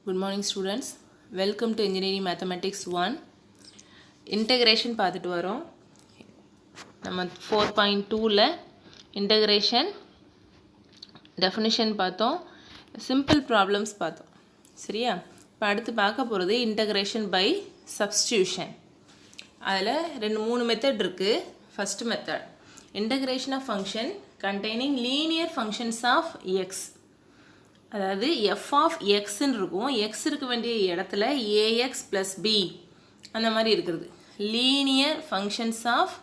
Good morning students. Welcome to Engineering Mathematics 1. Integration பார்த்துட்டு வரோம். நம்ம 4.2ல integration definition பார்த்தோம். Simple problems பார்த்தோம். சரியா? இப்போ அடுத்து பார்க்க போகிறது integration by substitution. அதில் 2-3 மெத்தட் இருக்குது. First method. Integration of function containing linear functions of x. அதாவது f of xன்னு இருக்கும். x இருக்க வேண்டிய இடத்துல ax plus b அந்த மாதிரி இருக்கிறது. Linear functions of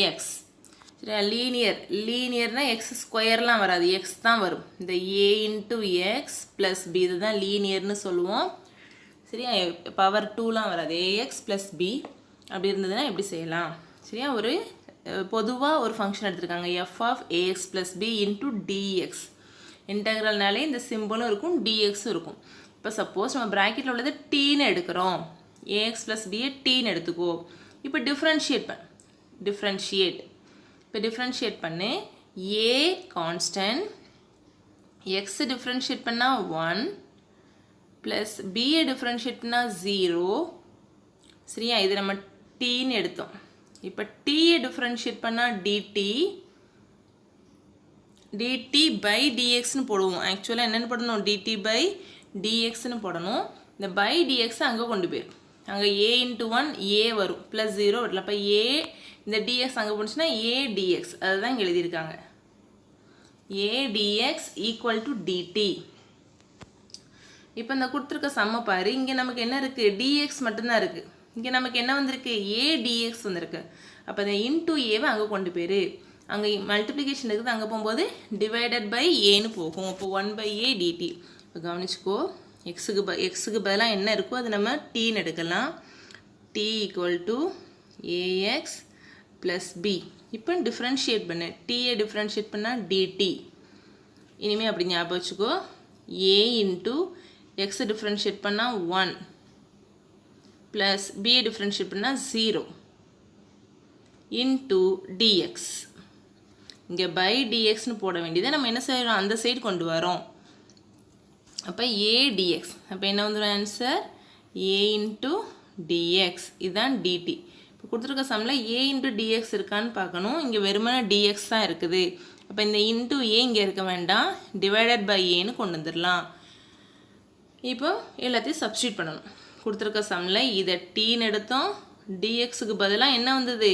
x. சரியா? லீனியர்னா எக்ஸ் ஸ்கொயர்லாம் வராது, எக்ஸ் தான் வரும். இந்த a into x plus b இதுதான் லீனியர்னு சொல்லுவோம். சரியா? பவர் 2லாம் வராது, ax ப்ளஸ் பி அப்படி இருந்ததுன்னா எப்படி செய்யலாம்? சரியா? ஒரு பொதுவாக ஒரு ஃபங்க்ஷன் எடுத்திருக்காங்க, f of ax plus b into dx. இன்டெக்ரல்னாலே இந்த சிம்பிளும் இருக்கும், டிஎக்ஸும் இருக்கும். இப்போ சப்போஸ் நம்ம ப்ராக்கெட்டில் உள்ளது டீன்னு எடுக்கிறோம், ஏஎக்ஸ் ப்ளஸ் பிஏ டீன்னு எடுத்துக்கோ. இப்போ டிஃப்ரென்ஷியேட் பண்ணு. ஏ கான்ஸ்டன்ட், எக்ஸை டிஃப்ரென்ஷியேட் பண்ணால் 1 ப்ளஸ் பிஏ டிஃப்ரென்ஷியேட் பண்ணால் 0. சரியா? இது நம்ம டீன்னு எடுத்தோம். இப்போ டீயை டிஃப்ரென்ஷியேட் பண்ணால் டிடி, dt by dxன்னு போடுவோம். ஆக்சுவலாக என்னென்னு போடணும்? dt by dxன்னு போடணும். இந்த by dx அங்கே கொண்டு போயிடும். அங்கே a இன்ட்டு 1 a வரும், ப்ளஸ் 0 வரல. அப்போ a இந்த dx அங்கே போணுச்சுன்னா a dx, அதுதான் இங்கே எழுதியிருக்காங்க. a dx equal to dt. இப்போ இந்த கொடுத்துருக்க சம்ம பாரு, இங்கே நமக்கு என்ன இருக்குது? dx மட்டும்தான் இருக்குது. இங்கே நமக்கு என்ன வந்திருக்கு? a dx வந்திருக்கு. அப்போ இந்த இன்ட்டு ஏவை அங்கே கொண்டு போயிரு. அங்கே மல்டிப்ளிகேஷன் இருக்குது, அங்கே போகும்போது டிவைடட் பை ஏன்னு போகும். அப்போ 1/a dt. இப்போ கவனிச்சுக்கோ, எக்ஸுக்கு பதிலாக என்ன இருக்கோ அது நம்ம டீன்னு எடுக்கலாம். t equal to ax plus b. இப்போ டிஃப்ரென்ஷியேட் பண்ணு, டீயை டிஃப்ரென்ஷியேட் பண்ணால் dt. இனிமேல் அப்படி ஞாபகம் வச்சுக்கோ, a இன்ட்டு எக்ஸை டிஃப்ரென்ஷியேட் பண்ணால் 1 ப்ளஸ் பியை டிஃப்ரென்ஷியேட் பண்ணால் 0 இன்ட்டு dx. இங்கே பை டிஎக்ஸ்னு போட வேண்டியதை நம்ம என்ன செய்கிறோம்? அந்த சைடு கொண்டு வரோம். அப்போ ஏ டிஎக்ஸ். அப்போ என்ன வந்துடும் ஆன்சர்? A into dx. இதுதான் டிடி. இப்போ கொடுத்துருக்க சம்மில் ஏ இன்ட்டு டிஎக்ஸ் இருக்கான்னு பார்க்கணும். இங்கே வெறுமனே டிஎக்ஸ் தான் இருக்குது. அப்போ இந்த இன்ட்டு ஏ இங்கே இருக்க வேண்டாம், டிவைடட் பை ஏன்னு கொண்டு வந்துடலாம். இப்போ எல்லாத்தையும் சப்ஸ்டியூட் பண்ணணும். கொடுத்துருக்க சம்மில் இதை டீன்னு எடுத்தோம், டிஎக்ஸுக்கு பதிலாக என்ன வந்தது?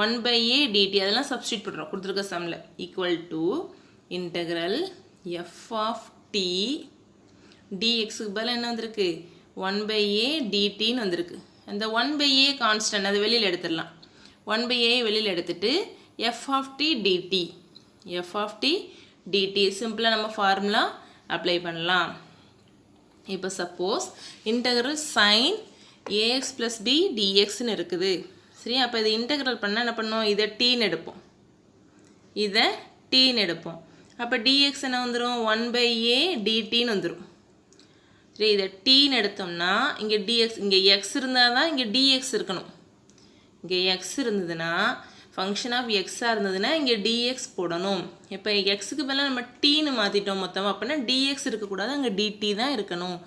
1/a dt. அதெல்லாம் சப்ஸ்டியூட் பண்ணுறோம் கொடுத்துருக்க சம்மில். Equal to integral f of t dxக்கு பதிலாக என்ன வந்திருக்கு? 1/a dtன்னு வந்திருக்கு. அந்த 1/a கான்ஸ்டன்ட் அது வெளியில் எடுத்துடலாம். 1/a வெளியில் எடுத்துட்டு f of t dt சிம்பிளாக நம்ம ஃபார்முலா அப்ளை பண்ணலாம். இப்போ suppose integral sign ax plus b dxன்னு இருக்குது. சரி, அப்போ இதை இன்டெக்ரல் பண்ணால் என்ன பண்ணோம்? இதை டீன்னு எடுப்போம். அப்போ dx என்ன வந்துடும்? 1/a dtன்னு வந்துடும். சரி, இதை டீன்னு எடுத்தோம்னா இங்கே dx, இங்கே x இருந்தால் தான் இங்கே dx இருக்கணும். இங்கே x இருந்ததுன்னா, ஃபங்க்ஷன் ஆஃப் எக்ஸாக இருந்ததுன்னா இங்கே dx போடணும். இப்போ எக்ஸுக்கு பதிலாக நம்ம டீன்னு மாற்றிட்டோம் மொத்தமாக. அப்படின்னா dx இருக்கக்கூடாது, அங்கே dt தான் இருக்கணும்.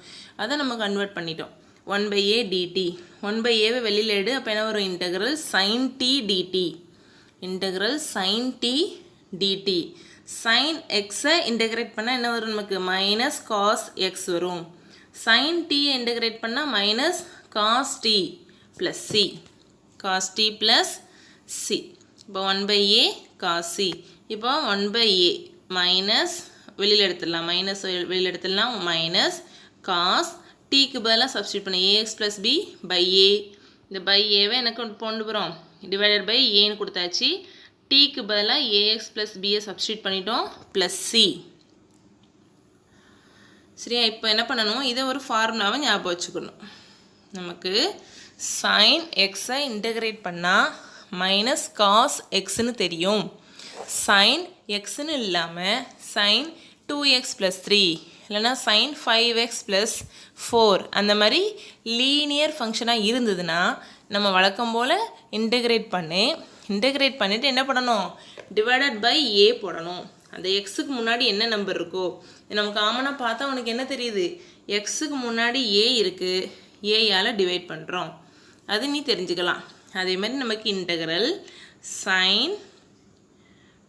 அதை நம்ம கன்வெர்ட் பண்ணிட்டோம். 1/a dt. 1/aவை வெளியில் எடு. அப்போ என்ன வரும்? Integral sin t dt. sin எக்ஸை இன்டெகிரேட் பண்ணால் என்ன வரும் நமக்கு? மைனஸ் காஸ் எக்ஸ் வரும். sin t இன்டெகிரேட் பண்ணால் minus cos t plus c. இப்போ 1/a காஸ் சி. இப்போ 1/a மைனஸ் வெளியில் எடுத்துடலாம், மைனஸ் காஸ் டீக்கு பதிலாக சப்ஸ்டியூட் பண்ண ஏஎக்ஸ் ப்ளஸ் பி பை ஏ. இந்த பை ஏவை எனக்கு கொண்டு போகிறோம், டிவைடட் பை ஏன்னு கொடுத்தாச்சு. டீக்கு பதிலாக ஏஎக்ஸ் ப்ளஸ் பியை சப்ஸ்டியூட் பண்ணிட்டோம், ப்ளஸ் சி. சரியா? இப்போ என்ன பண்ணணும்? இதை ஒரு ஃபார்முலாவை ஞாபகம் வச்சுக்கணும். நமக்கு சைன் எக்ஸை இன்டெகிரேட் பண்ணால் மைனஸ் காஸ் எக்ஸ்ன்னு தெரியும். சைன் எக்ஸ்ன்னு இல்லாமல் சைன் 2x ப்ளஸ் 3 இல்லைனா sin 5x ப்ளஸ் 4 அந்த மாதிரி லீனியர் ஃபங்க்ஷனாக இருந்ததுன்னா நம்ம வழக்கம் போல் இன்டெகிரேட் பண்ணிவிட்டு என்ன பண்ணணும்? டிவைடட் பை ஏ போடணும். அந்த எக்ஸுக்கு முன்னாடி என்ன நம்பர் இருக்கோ, நம்ம காமனாக பார்த்தா உனக்கு என்ன தெரியுது? எக்ஸுக்கு முன்னாடி ஏ இருக்குது, ஏயால் டிவைட் பண்ணுறோம். அது நீ தெரிஞ்சுக்கலாம். அதே மாதிரி நமக்கு இன்டெக்ரல் sin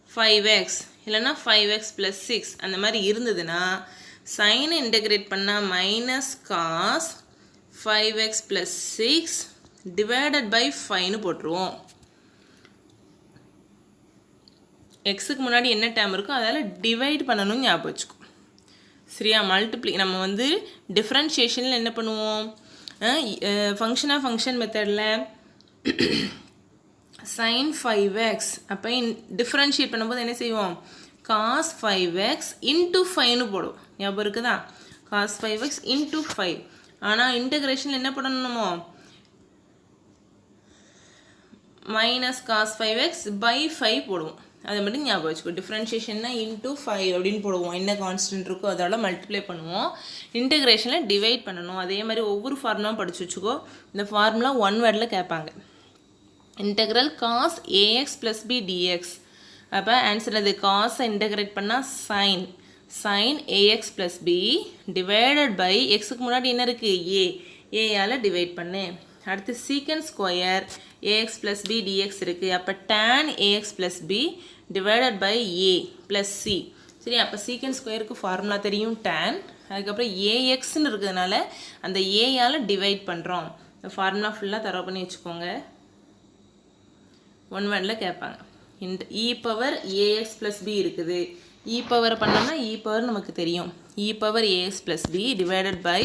5x இல்லைன்னா 5x + 6 அந்த மாதிரி இருந்ததுன்னா சைனை இன்டெகிரேட் பண்ணால் minus cos 5x + 6 divided by 5ன்னு போட்டுருவோம். எக்ஸுக்கு முன்னாடி என்ன டேர்ம் இருக்கோ அதால் டிவைட் பண்ணணும்னு ஞாபகம் வச்சுக்கோ. சரியா? மல்டிப்ளை நம்ம வந்து டிஃப்ரென்ஷியேஷனில் என்ன பண்ணுவோம், ஃபங்க்ஷன் மெத்தடில் sin 5x அப்போ டிஃப்ரென்ஷியேட் பண்ணும்போது என்ன செய்வோம், cos 5x into 5ன்னு போடும். ஞாபகம் இருக்குதா? cos 5x into 5. ஆனால் இன்டெகிரேஷனில் என்ன பண்ணணுமோ மைனஸ் cos 5x by 5 போடுவோம். அதை மட்டும் ஞாபகம் வச்சுக்கோ. டிஃப்ரென்ஷியேஷன்னா இன்ட்டு 5 அப்படின்னு போடுவோம். என்ன கான்ஸ்டன்ட் இருக்கோ அதோட மல்டிப்ளை பண்ணுவோம். இன்டெகிரேஷனில் டிவைட் பண்ணணும். அதே மாதிரி ஒவ்வொரு ஃபார்முலாவும் படித்து வச்சுக்கோ. இந்த ஃபார்முலா 1 வேர்டில் கேட்பாங்க. இன்டெக்ரல் cos ax + b dx. அப்போ ஆன்சர் அது காஸை இன்டெகிரேட் பண்ணால் sin ax + b divided by எக்ஸுக்கு முன்னாடி என்ன இருக்குது, ஏயால் டிவைட் பண்ணு. அடுத்து சீக்கன் ஸ்கொயர் ax + b dx இருக்குது. அப்போ tan ax + b divided by a + c. சரி, அப்போ சீக்கன் ஸ்கொயருக்கு ஃபார்முலா தெரியும் tan. அதுக்கப்புறம் axன்னு இருக்கிறதுனால அந்த ஏயால் டிவைட் பண்ணுறோம். இந்த ஃபார்முலா ஃபுல்லாக தரவு பண்ணி வச்சுக்கோங்க. 1 வேர்டில் கேட்பாங்க. e பவர் ax + b இருக்குது. e பவர் பண்ணோம்னா e பவர் நமக்கு தெரியும். e power ax + b divided by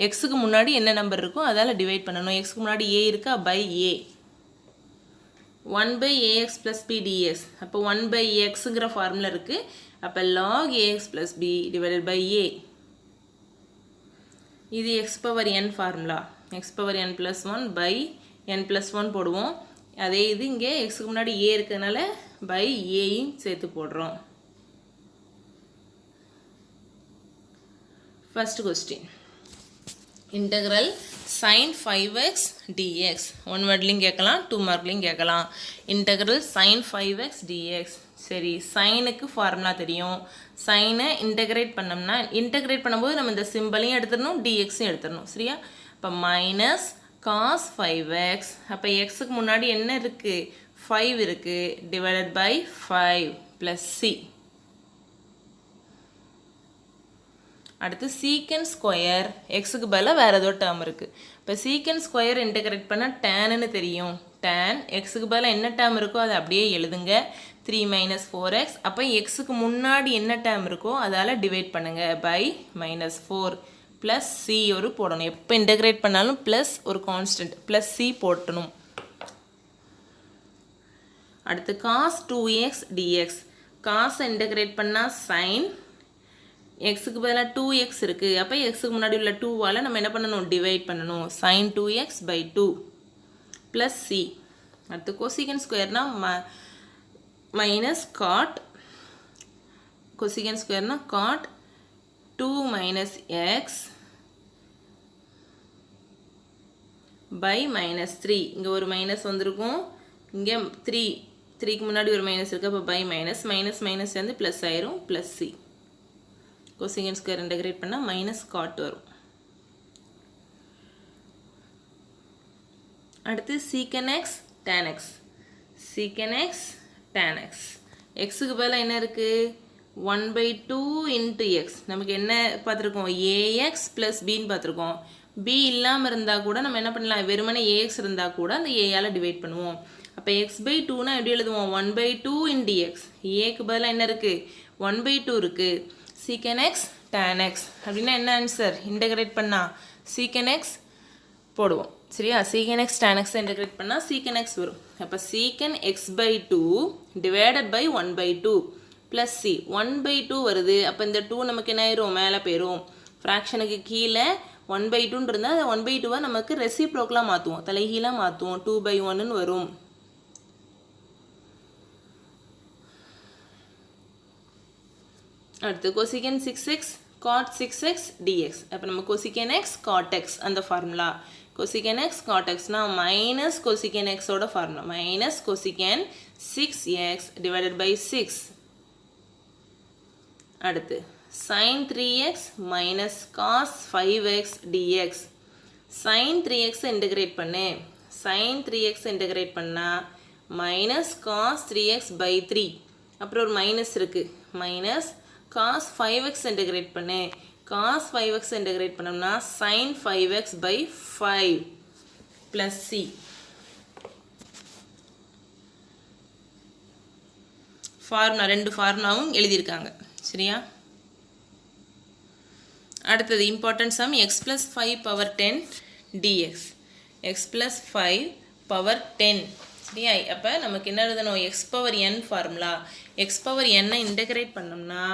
எக்ஸுக்கு முன்னாடி என்ன நம்பர் இருக்கோ அதால் டிவைட் பண்ணணும். எக்ஸுக்கு முன்னாடி a இருக்கா, by a 1/ax + b dx. அப்போ 1/xங்கிற ஃபார்முலா இருக்குது. அப்போ log ax + b divided by a. இது x power n formula. x power n + 1 பை n + 1 போடுவோம். அதே இது இங்கே எக்ஸுக்கு முன்னாடி ஏ இருக்கிறதுனால பை ஏயும் சேர்த்து போடுறோம். First question, integral sin 5x dx. 1 வேர்ட்லையும் கேட்கலாம், 2 மார்க்லையும் கேட்கலாம். Integral sin 5x dx. சரி, சைனுக்கு ஃபார்முலா தெரியும். சைனை இன்டெகிரேட் பண்ணோம்னா, இன்டெகிரேட் பண்ணும்போது நம்ம இந்த சிம்பிளையும் எடுத்துடணும், dxயும் எடுத்துடணும். சரியா? இப்போ மைனஸ் cos 5x. அப்போ எக்ஸுக்கு முன்னாடி என்ன இருக்குது, 5 இருக்குது, டிவைடட் பை 5 + c. அடுத்து சீக்கன் ஸ்கொயர், எக்ஸுக்கு பதிலாக வேறு ஏதோ டேர்ம் இருக்குது. இப்போ சீக்கன் ஸ்கொயர் இன்டெகிரேட் பண்ணால் டேன்னு தெரியும். டேன் எக்ஸுக்கு பதிலாக என்ன டேர்ம் இருக்கோ அதை அப்படியே எழுதுங்க. 3 - 4x. அப்போ எக்ஸுக்கு முன்னாடி என்ன டேர்ம் இருக்கோ அதால் டிவைட் பண்ணுங்கள். பை -4 + c ஒரு போடணும். எப்போ இன்டெகிரேட் பண்ணாலும் ப்ளஸ் ஒரு கான்ஸ்டன்ட் + c போட்டணும். அடுத்து cos 2x dx. காஸை இன்டெகிரேட் பண்ணால் sin. எக்ஸுக்கு பதிலாக 2x இருக்குது. அப்போ எக்ஸுக்கு முன்னாடி உள்ள 2வால் நம்ம என்ன பண்ணணும், டிவைட் பண்ணணும். sin 2x by 2 + c. அடுத்து கொசிகன் ஸ்கொயர்னா minus cot. கொசிகன் ஸ்கொயர்னா cot 2 - x by -3. இங்கே ஒரு மைனஸ் வந்திருக்கும், இங்கே 3க்கு முன்னாடி ஒரு மைனஸ் இருக்குது. அப்போ பை மைனஸ் சேர்ந்து ப்ளஸ் ஆயிரும், + c. கொசிகன் ஸ்கொயர் இன்டெகிரேட் பண்ணால் மைனஸ் cot வரும். அடுத்து சீக்கன் x tan x. சீக்கன் x tan x. எக்ஸுக்கு பதிலாக என்ன இருக்குது, 1/2 × x. நமக்கு என்ன பார்த்துருக்கோம், ax + bன்னு பார்த்துருக்கோம். b இல்லாமல் இருந்தால் கூட நம்ம என்ன பண்ணலாம், வெறுமனே ax இருந்தால் கூட அந்த ஏயால் டிவைட் பண்ணுவோம். அப்போ x/2னா எப்படி எழுதுவோம், 1/2 × x. ஏக்கு பதிலாக என்ன இருக்குது, 1/2 இருக்குது. சீக்கன் x tan x அப்படின்னா என்ன ஆன்சர், இன்டெகிரேட் பண்ணால் சீக்கன் x போடுவோம். சரியா? சீக்கன் x tan x இன்டெகிரேட் பண்ணால் சீக்கன் x வரும். அப்போ சீக்கன் x/2 டிவைடட் பை 1/2 + c. 1/2 வருது. அப்போ இந்த 2 நமக்கு என்ன ஆயிரும், மேலே போயிடும். ஃப்ராக்ஷனுக்கு கீழே 1/2 இருந்தால் அதை 1/2 நமக்கு ரெசிப்ரோக்கலாக மாற்றுவோம், தலைகீழாக மாற்றுவோம். 2/1 வரும். அடுத்து கொசிகன் 6x cot 6x dx. அப்போ நம்ம கொசிகன் x cot x அந்த ஃபார்முலா. கொசிகன் x cot xனா மைனஸ் கொசிகன் xோட formula. Minus cosecant 6x divided by 6. அடுத்து sin 3x minus cos 5x dx. sin 3x integrate பண்ணு. sin 3x integrate பண்ணா minus cos 3x by 3. அப்புறம் ஒரு minus இருக்கு. minus cos 5x integrate பண்ணு. cos 5x integrate பண்ணோம்னா sin 5x by 5 plus c. Formula ரெண்டு ஃபார்முலாவும் எழுதியிருக்காங்க சரியா. அடுத்தது important some x plus 5 power 10 dx. x plus 5 power 10 சரியா. அப்போ நமக்கு என்ன எழுதணும் x power n formula. x power n integrate பண்ணோம்னா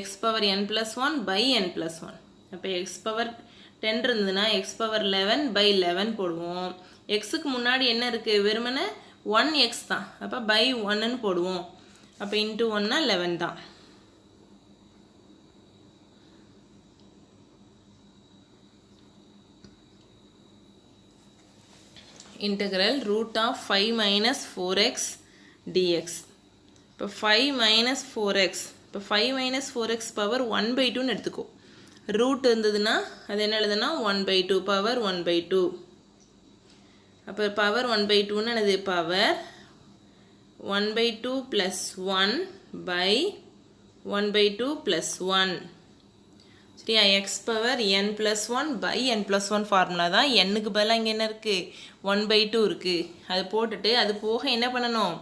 x power n plus 1 by n plus 1. அப்போ x power 10 இருந்ததுன்னா x power 11 by 11 போடுவோம். xக்கு முன்னாடி என்ன இருக்குது வெறுமனே 1x தான். அப்போ by 1ன்னு போடுவோம். அப்போ இன்ட்டு 1னா 11 தான். integral root of 5 minus 4x dx. இப்போ 5 minus 4x. இப்போ 5 minus 4x power 1 by 2ன்னு எடுத்துக்கோ. ரூட் இருந்ததுன்னா அது என்ன எழுதுனா 1 by 2 power 1 by 2. அப்போ power 1 by 2ன்னு என்னது power 1 by 2 plus 1 by 1 by 2 plus 1. சரியா. x power n plus 1 by n plus 1 formula தான். nக்கு பதிலாக இங்கே என்ன இருக்குது 1 by 2 இருக்குது. அது போட்டுட்டு அது போக என்ன பண்ணணும்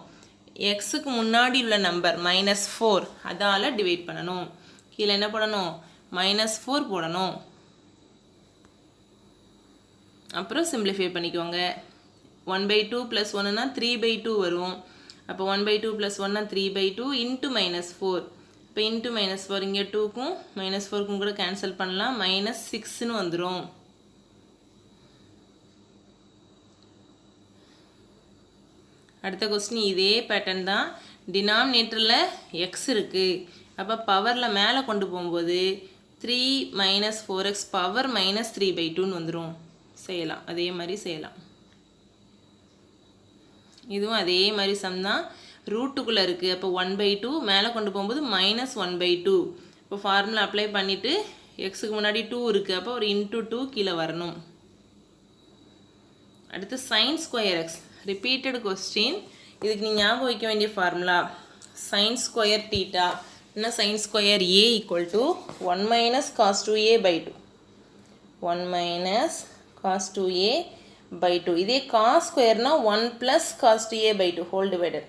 xக்கு முன்னாடி உள்ள நம்பர் -4 அதால் டிவைட் பண்ணணும். கீழே என்ன பண்ணணும் -4 போடணும். அப்புறம் சிம்பிளிஃபை பண்ணிக்கோங்க. 1 by 2 plus 1னா 3 by 2 வரும். அப்போ 1 by 2 plus 1னா 3 by 2 இன்ட்டு -4. இப்போ இன்ட்டு -4 இங்கே 2க்கும் -4க்கும் கூட கேன்சல் பண்ணலாம். -6ன்னு வந்துடும். அடுத்த கொஸ்டின் இதே பேட்டர்ன் தான். டினாமினேட்டரில் எக்ஸ் இருக்குது. அப்போ பவரில் மேலே கொண்டு போகும்போது 3 - 4x பவர் -3 by 2ன்னு வந்துடும். செய்யலாம் அதே மாதிரி செய்யலாம். இதுவும் அதே மாதிரி சம் தான். ரூட்டுக்குள்ளே இருக்குது. அப்போ 1 by 2 மேலே கொண்டு போகும்போது -1 by 2. இப்போ ஃபார்முலா அப்ளை பண்ணிவிட்டு எக்ஸுக்கு முன்னாடி 2 இருக்குது. அப்போ ஒரு இன்ட்டு 2 கீழே வரணும். அடுத்து sin square x. Repeated question. இதுக்கு நீங்கள் ஞாபகம் வைக்க வேண்டிய ஃபார்முலா sin square theta. என்ன sin square a equal to 1 minus cos 2a by 2. 1 minus cos 2a by 2. இதே cos ஸ்கொயர்னா 1 plus cos 2a by 2 whole divided.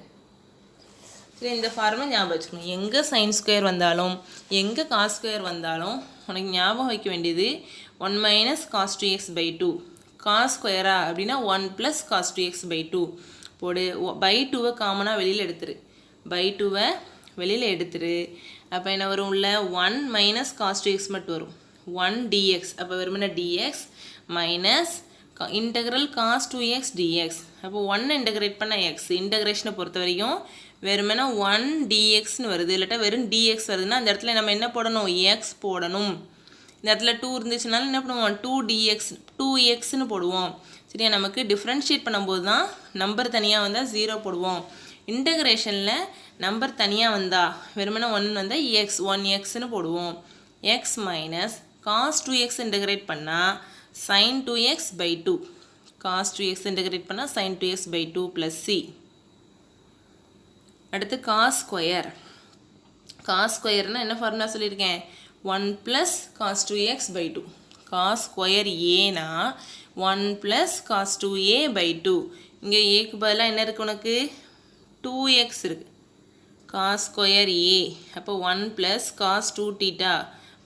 சரி, இந்த ஃபார்முலா ஞாபகம் வச்சுக்கணும். எங்கே சைன் ஸ்கொயர் வந்தாலும் எங்கே காஸ் ஸ்கொயர் வந்தாலும் உனக்கு ஞாபகம் வைக்க வேண்டியது 1 minus cos 2x by 2. Cos ஸ்கொயரா அப்படின்னா 1 plus cos 2x by 2 போடு. பை 2வை காமனாக வெளியில் எடுத்துரு. பை 2வை வெளியில் எடுத்துரு. அப்போ என்ன வரும் உள்ள 1 minus cos 2x மட்டும் வரும். 1 dx. அப்போ வெறுமனே dx minus integral cos 2x dx. அப்போ 1 இன்டெகிரேட் பண்ண x. இன்டெகிரேஷனை பொறுத்த வரைக்கும் வெறுமனே 1 dxன்னு வருது. இல்லாட்டா வெறும் dx வருதுன்னா அந்த இடத்துல நம்ம என்ன போடணும் x போடணும். இந்த இடத்துல 2 இருந்துச்சுனாலும் என்ன பண்ணுவோம் 2dx 2xன்னு போடுவோம். சரியா. நமக்கு டிஃப்ரென்ஷியேட் பண்ணும்போது தான் நம்பர் தனியாக வந்தால் 0 போடுவோம். இன்டெகிரேஷனில் நம்பர் தனியாக வந்தால் வெறுமனே 1 வந்தால் x 1xன்னு போடுவோம். x minus cos 2x integrate பண்ணால் sin 2x by 2. cos 2x integrate பண்ணால் sin 2x by 2 plus c. அடுத்து cos ஸ்கொயர். cos ஸ்கொயர்னால் என்ன ஃபார்முலா சொல்லியிருக்கேன் 1 plus cos 2x by 2. cos square ஏனா 1 plus cos 2a by 2. இங்கே ஏக்கு பதிலாக என்ன இருக்குது உனக்கு 2x இருக்குது. cos square a. அப்போ 1 plus cos 2 theta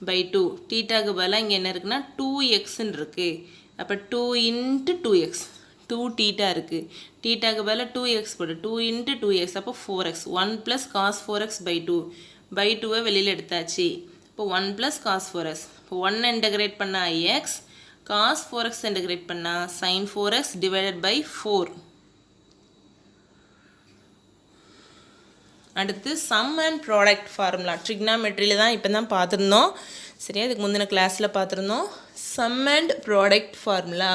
by 2. தீட்டாக்கு பதிலாக இங்கே என்ன இருக்குன்னா 2xன்னு இருக்குது. அப்போ 2 into 2x. 2 theta இருக்குது. தீட்டாக்கு பதிலாக 2x போடு. 2 into 2x. அப்போ 4x. 1 plus cos 4x by 2. by 2வை வெளியில் எடுத்தாச்சு. இப்போ 1 plus cos 4x. இப்போ 1 இன்டெகிரேட் பண்ணால் x. cos 4x இன்டெகிரேட் பண்ணால் sin 4x divided by 4. அடுத்து சம் அண்ட் ப்ராடக்ட் ஃபார்முலா. ட்ரிக்னாமெட்ரியில் தான் இப்போ தான் பார்த்துருந்தோம். சரியா. இதுக்கு முந்தின கிளாஸில் பார்த்துருந்தோம் சம் அண்ட் ப்ராடக்ட் ஃபார்முலா.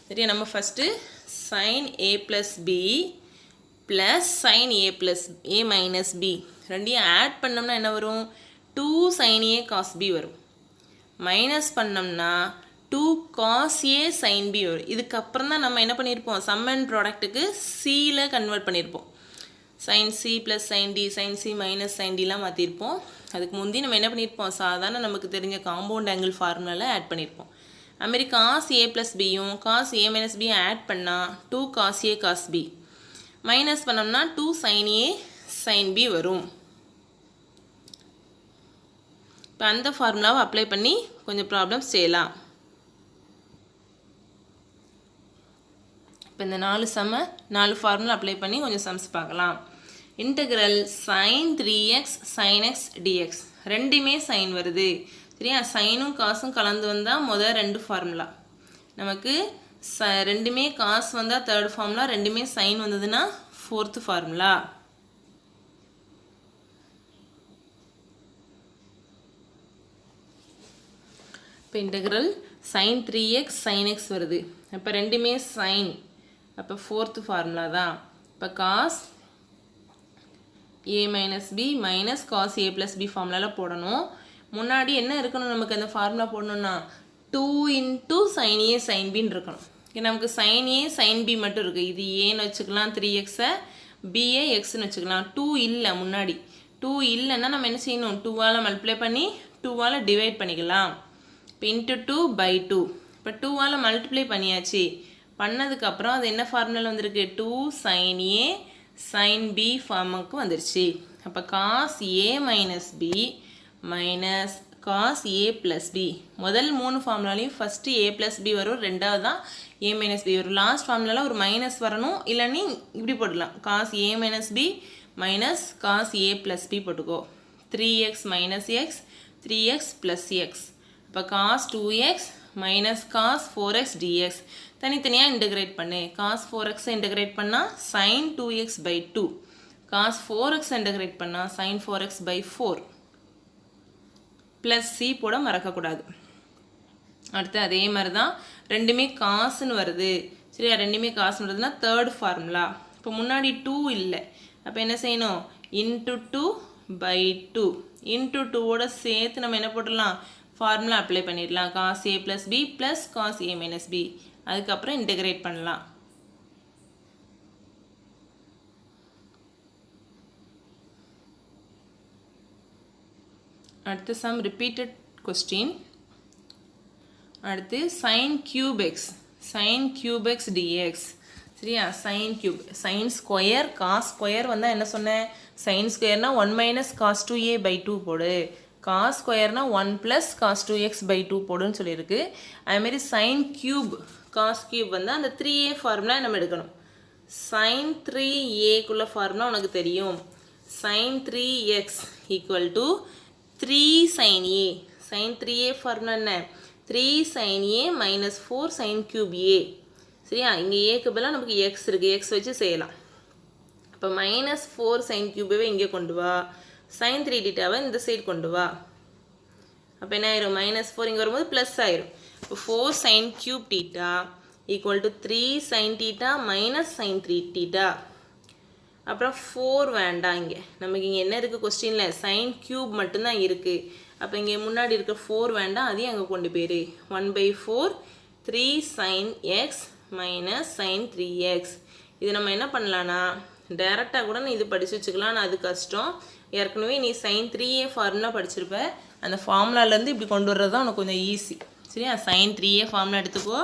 சரியா. நம்ம first sin a plus b plus sin a plus a minus b ரெண்டையும் ஆட் பண்ணோம்னா என்ன வரும் 2 sin A cos B வரும். மைனஸ் பண்ணோம்னா 2 cos A sin B வரும். இதுக்கப்புறம் தான் நம்ம என்ன பண்ணியிருப்போம், சம் அண்ட் ப்ராடக்ட்டுக்கு சியில் கன்வெர்ட் பண்ணியிருப்போம். sin C plus sin D, sin C minus sin Dலாம் மாற்றிருப்போம். அதுக்கு முந்தி நம்ம என்ன பண்ணியிருப்போம், சாதாரண நமக்கு தெரிஞ்ச காம்பவுண்ட் ஆங்கிள் ஃபார்முலாவில் ஆட் பண்ணியிருப்போம். அதுமாரி cos A ப்ளஸ் பியும் cos A மைனஸ் பியும் ஆட் பண்ணால் 2 cos A cos B minus பண்ணோம்னா 2 sin A sin B வரும். இப்போ அந்த ஃபார்முலாவை அப்ளை பண்ணி கொஞ்சம் ப்ராப்ளம்ஸ் செய்யலாம். இப்போ இந்த 4 ஃபார்முலா அப்ளை பண்ணி கொஞ்சம் சம்ஸ் பார்க்கலாம். Integral sin 3x sin x dx ரெண்டுமே சைன் வருது சரியா. சைனும் காசும் கலந்து வந்தால் முதல் 2 ஃபார்முலா, நமக்கு ரெண்டுமே காசு வந்தால் 3rd ஃபார்முலா, ரெண்டுமே சைன் வந்ததுன்னா 4th ஃபார்முலா. இப்போ integral sin 3x sin x வருது, அப்போ ரெண்டுமே சைன், அப்போ 4th ஃபார்முலா தான். இப்போ cos a minus b minus cos a plus b ஃபார்முலாவில் போடணும். முன்னாடி என்ன இருக்கணும், நமக்கு அந்த ஃபார்முலா போடணும்னா 2 into sin a sin bன்னு இருக்கணும். நமக்கு sin a sin b மட்டும் இருக்குது, இது ஏன்னு வச்சுக்கலாம், 3xஐ பிஏ எக்ஸ்ன்னு வச்சுக்கலாம். 2 இல்லை, முன்னாடி 2 இல்லைன்னா நம்ம என்ன செய்யணும், 2ஆல் மல்டிப்ளை பண்ணி 2ஆல் டிவைட் பண்ணிக்கலாம். இப்போ இன்ட்டு 2 by 2, இப்போ 2ஆல் மல்டிப்ளை பண்ணியாச்சு. பண்ணதுக்கப்புறம் அது என்ன ஃபார்முலாவில் வந்திருக்கு, 2 sin a sin b ஃபார்முக்கு வந்துருச்சு. அப்போ cos a minus b minus cos a plus b, முதல் 3 ஃபார்முலாலையும் ஃபஸ்ட்டு a ப்ளஸ் b வரும், ரெண்டாவது தான் a மைனஸ் b வரும். லாஸ்ட் ஃபார்முலாவில் ஒரு மைனஸ் வரணும், இல்லைன்னு இப்படி போட்டுக்கலாம், cos a minus b minus cos a plus b போட்டுக்கோ. 3x minus X 3x plus X, இப்போ cos 2x minus cos 4x dx தனித்தனியாக இன்டெகிரேட் பண்ணு. cos 4x இன்டெகிரேட் பண்ணால் sin 2x by 2, cos 4x integrate பண்ணால் sin 4x by 4, plus C போட மறக்கக்கூடாது. அடுத்து அதே மாதிரி தான் ரெண்டுமே காசுன்னு வருது சரியா, ரெண்டுமே காசுன்னு வருதுன்னா 3rd ஃபார்முலா. இப்போ முன்னாடி 2 இல்லை, அப்போ என்ன செய்யணும், இன்ட்டு 2 by 2, இன்ட்டு 2ஓட சேர்த்து நம்ம என்ன போட்டுடலாம், ஃபார்முலா அப்ளை பண்ணிடலாம், cos a plus b plus cos a minus b, அதுக்கப்புறம் இன்டெகிரேட் பண்ணலாம். அடுத்து சம் ரிப்பீட்டட் கொஸ்டின். அடுத்து sin cube x dx சரியா. sin cube, sin square cos square வந்தால் என்ன சொன்னேன், sin ஸ்கொயர்னா 1 minus cos 2a by 2 போடு, cos ஸ்கொயர்னா 1 plus cos 2x by 2 போடுன்னு சொல்லியிருக்கு. அதுமாரி sin cube cos cube வந்தால் அந்த 3a ஃபார்முலா நம்ம எடுக்கணும். sin 3aக்குள்ள ஃபார்முலா உனக்கு தெரியும், sin 3x equal to 3 sin a, sin 3a formula என்ன, 3 sin a minus 4 sin cube a சரியா. இங்கே ஏக்கு பதிலாக நமக்கு எக்ஸ் இருக்குது, எக்ஸ் வச்சு செய்யலாம். அப்போ மைனஸ் 4 sin cube இங்கே கொண்டு வா, sin 3 தீட்டாவை இந்த சைடு கொண்டு வா, அப்போ என்ன ஆயிரும், மைனஸ் 4 இங்கே வரும்போது ப்ளஸ் ஆயிரும். இப்போ 4 sin cube theta equal to 3 sin theta minus sin 3 theta. அப்புறம் 4 வேண்டாம், இங்கே நமக்கு இங்கே என்ன இருக்குது கொஸ்டினில், sin cube மட்டும்தான் இருக்குது. அப்போ இங்கே முன்னாடி இருக்க 4 வேண்டாம், அதையும் அங்கே கொண்டு போயிரு. 1/4 3 sin x minus sin 3x. இது நம்ம என்ன பண்ணலான்னா டைரெக்டாக கூட நீ இது படித்து வச்சுக்கலாம், ஆனால் அது கஷ்டம். ஏற்கனவே நீ sin 3a ஃபார்முலா படிச்சிருப்ப, அந்த ஃபார்முலாலேருந்து இப்படி கொண்டு வர்றது தான் உனக்கு கொஞ்சம் ஈஸி சரியா. sin 3a ஃபார்முலா எடுத்துக்கோ,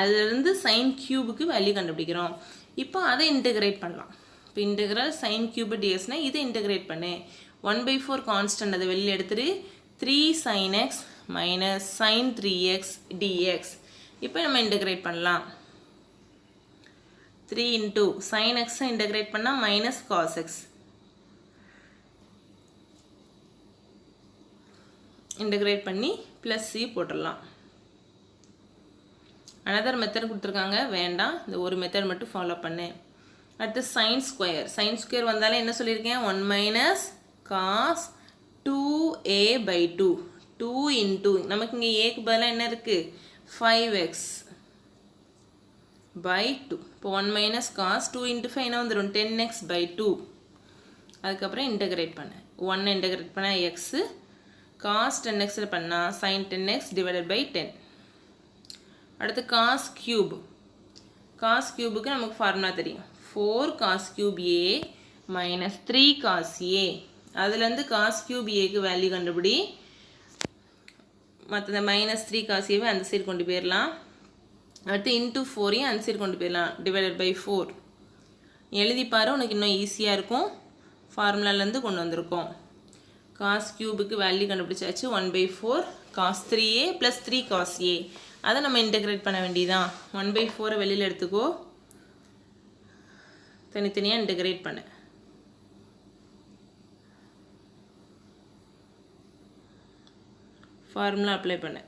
அதுலேருந்து sin க்யூபுக்கு வேல்யூ கண்டுபிடிக்கிறோம். இப்போ அதை இன்டெகிரேட் பண்ணலாம். இப்போ இன்டெகிரல் sin cube dsனா இதை இன்டெகிரேட் பண்ணு. 1/4 கான்ஸ்டன்ட் அதை வெளியில் எடுத்துட்டு 3 sin x minus sin 3x dx. இப்போ நம்ம இன்டெகிரேட் பண்ணலாம். 3 இன்ட்டு sin x இன்டெகிரேட் பண்ணால் மைனஸ் cos x, இன்டெகிரேட் பண்ணி ப்ளஸ் சி போட்டுடலாம். அனதர் மெத்தட் கொடுத்துருக்காங்க, வேண்டாம், இந்த ஒரு மெத்தட் மட்டும் ஃபாலோ பண்ணு. அடுத்து சைன் ஸ்கொயர் வந்தாலே என்ன சொல்லியிருக்கேன், 1 minus cos 2a by 2, 2 into நமக்கு இங்கே ஏக்கு பதிலாக என்ன இருக்குது 5x by 2. இப்போ 1 மைனஸ் காஸ் 2 இன்ட்டு 5 என்ன வந்துடும் 10x by 2. அதுக்கப்புறம் இன்டெகிரேட் பண்ணு. 1 இன்டகிரேட் பண்ணால் எக்ஸு, காஸ் 10xல் பண்ணால் சைன் 10x டிவைடட் பை 10. அடுத்து காஸ் கியூப். காஸ் கியூபுக்கு நமக்கு ஃபார்முலா தெரியும். 4 cos cube a minus 3 cos a. அதுலேருந்து காஸ் கியூப் ஏக்கு வேல்யூ கண்டுபிடி. மற்ற மைனஸ் 3 காஸ் ஏவை அந்த சைடு கொண்டு போயிடலாம். அடுத்து இன்ட்டு 4ஐயும் அந்த சைடு கொண்டு போயிடலாம். டிவைடட் பை 4 எழுதிப்பாரு, உனக்கு இன்னும் ஈஸியாக இருக்கும். ஃபார்முலாலேருந்து கொண்டு வந்திருக்கோம். காஸ் கியூபுக்கு வேல்யூ கண்டுபிடிச்சாச்சு. 1/4 காஸ் 3a ப்ளஸ் 3 காஸ் ஏ. அதை நம்ம இன்டகிரேட் பண்ண வேண்டியதான். 1/4 வெளியில் எடுத்துக்கோ, தனித்தனியாக இன்டகிரேட் பண்ணு. ஃபார்முலா அப்ளை பண்ணு.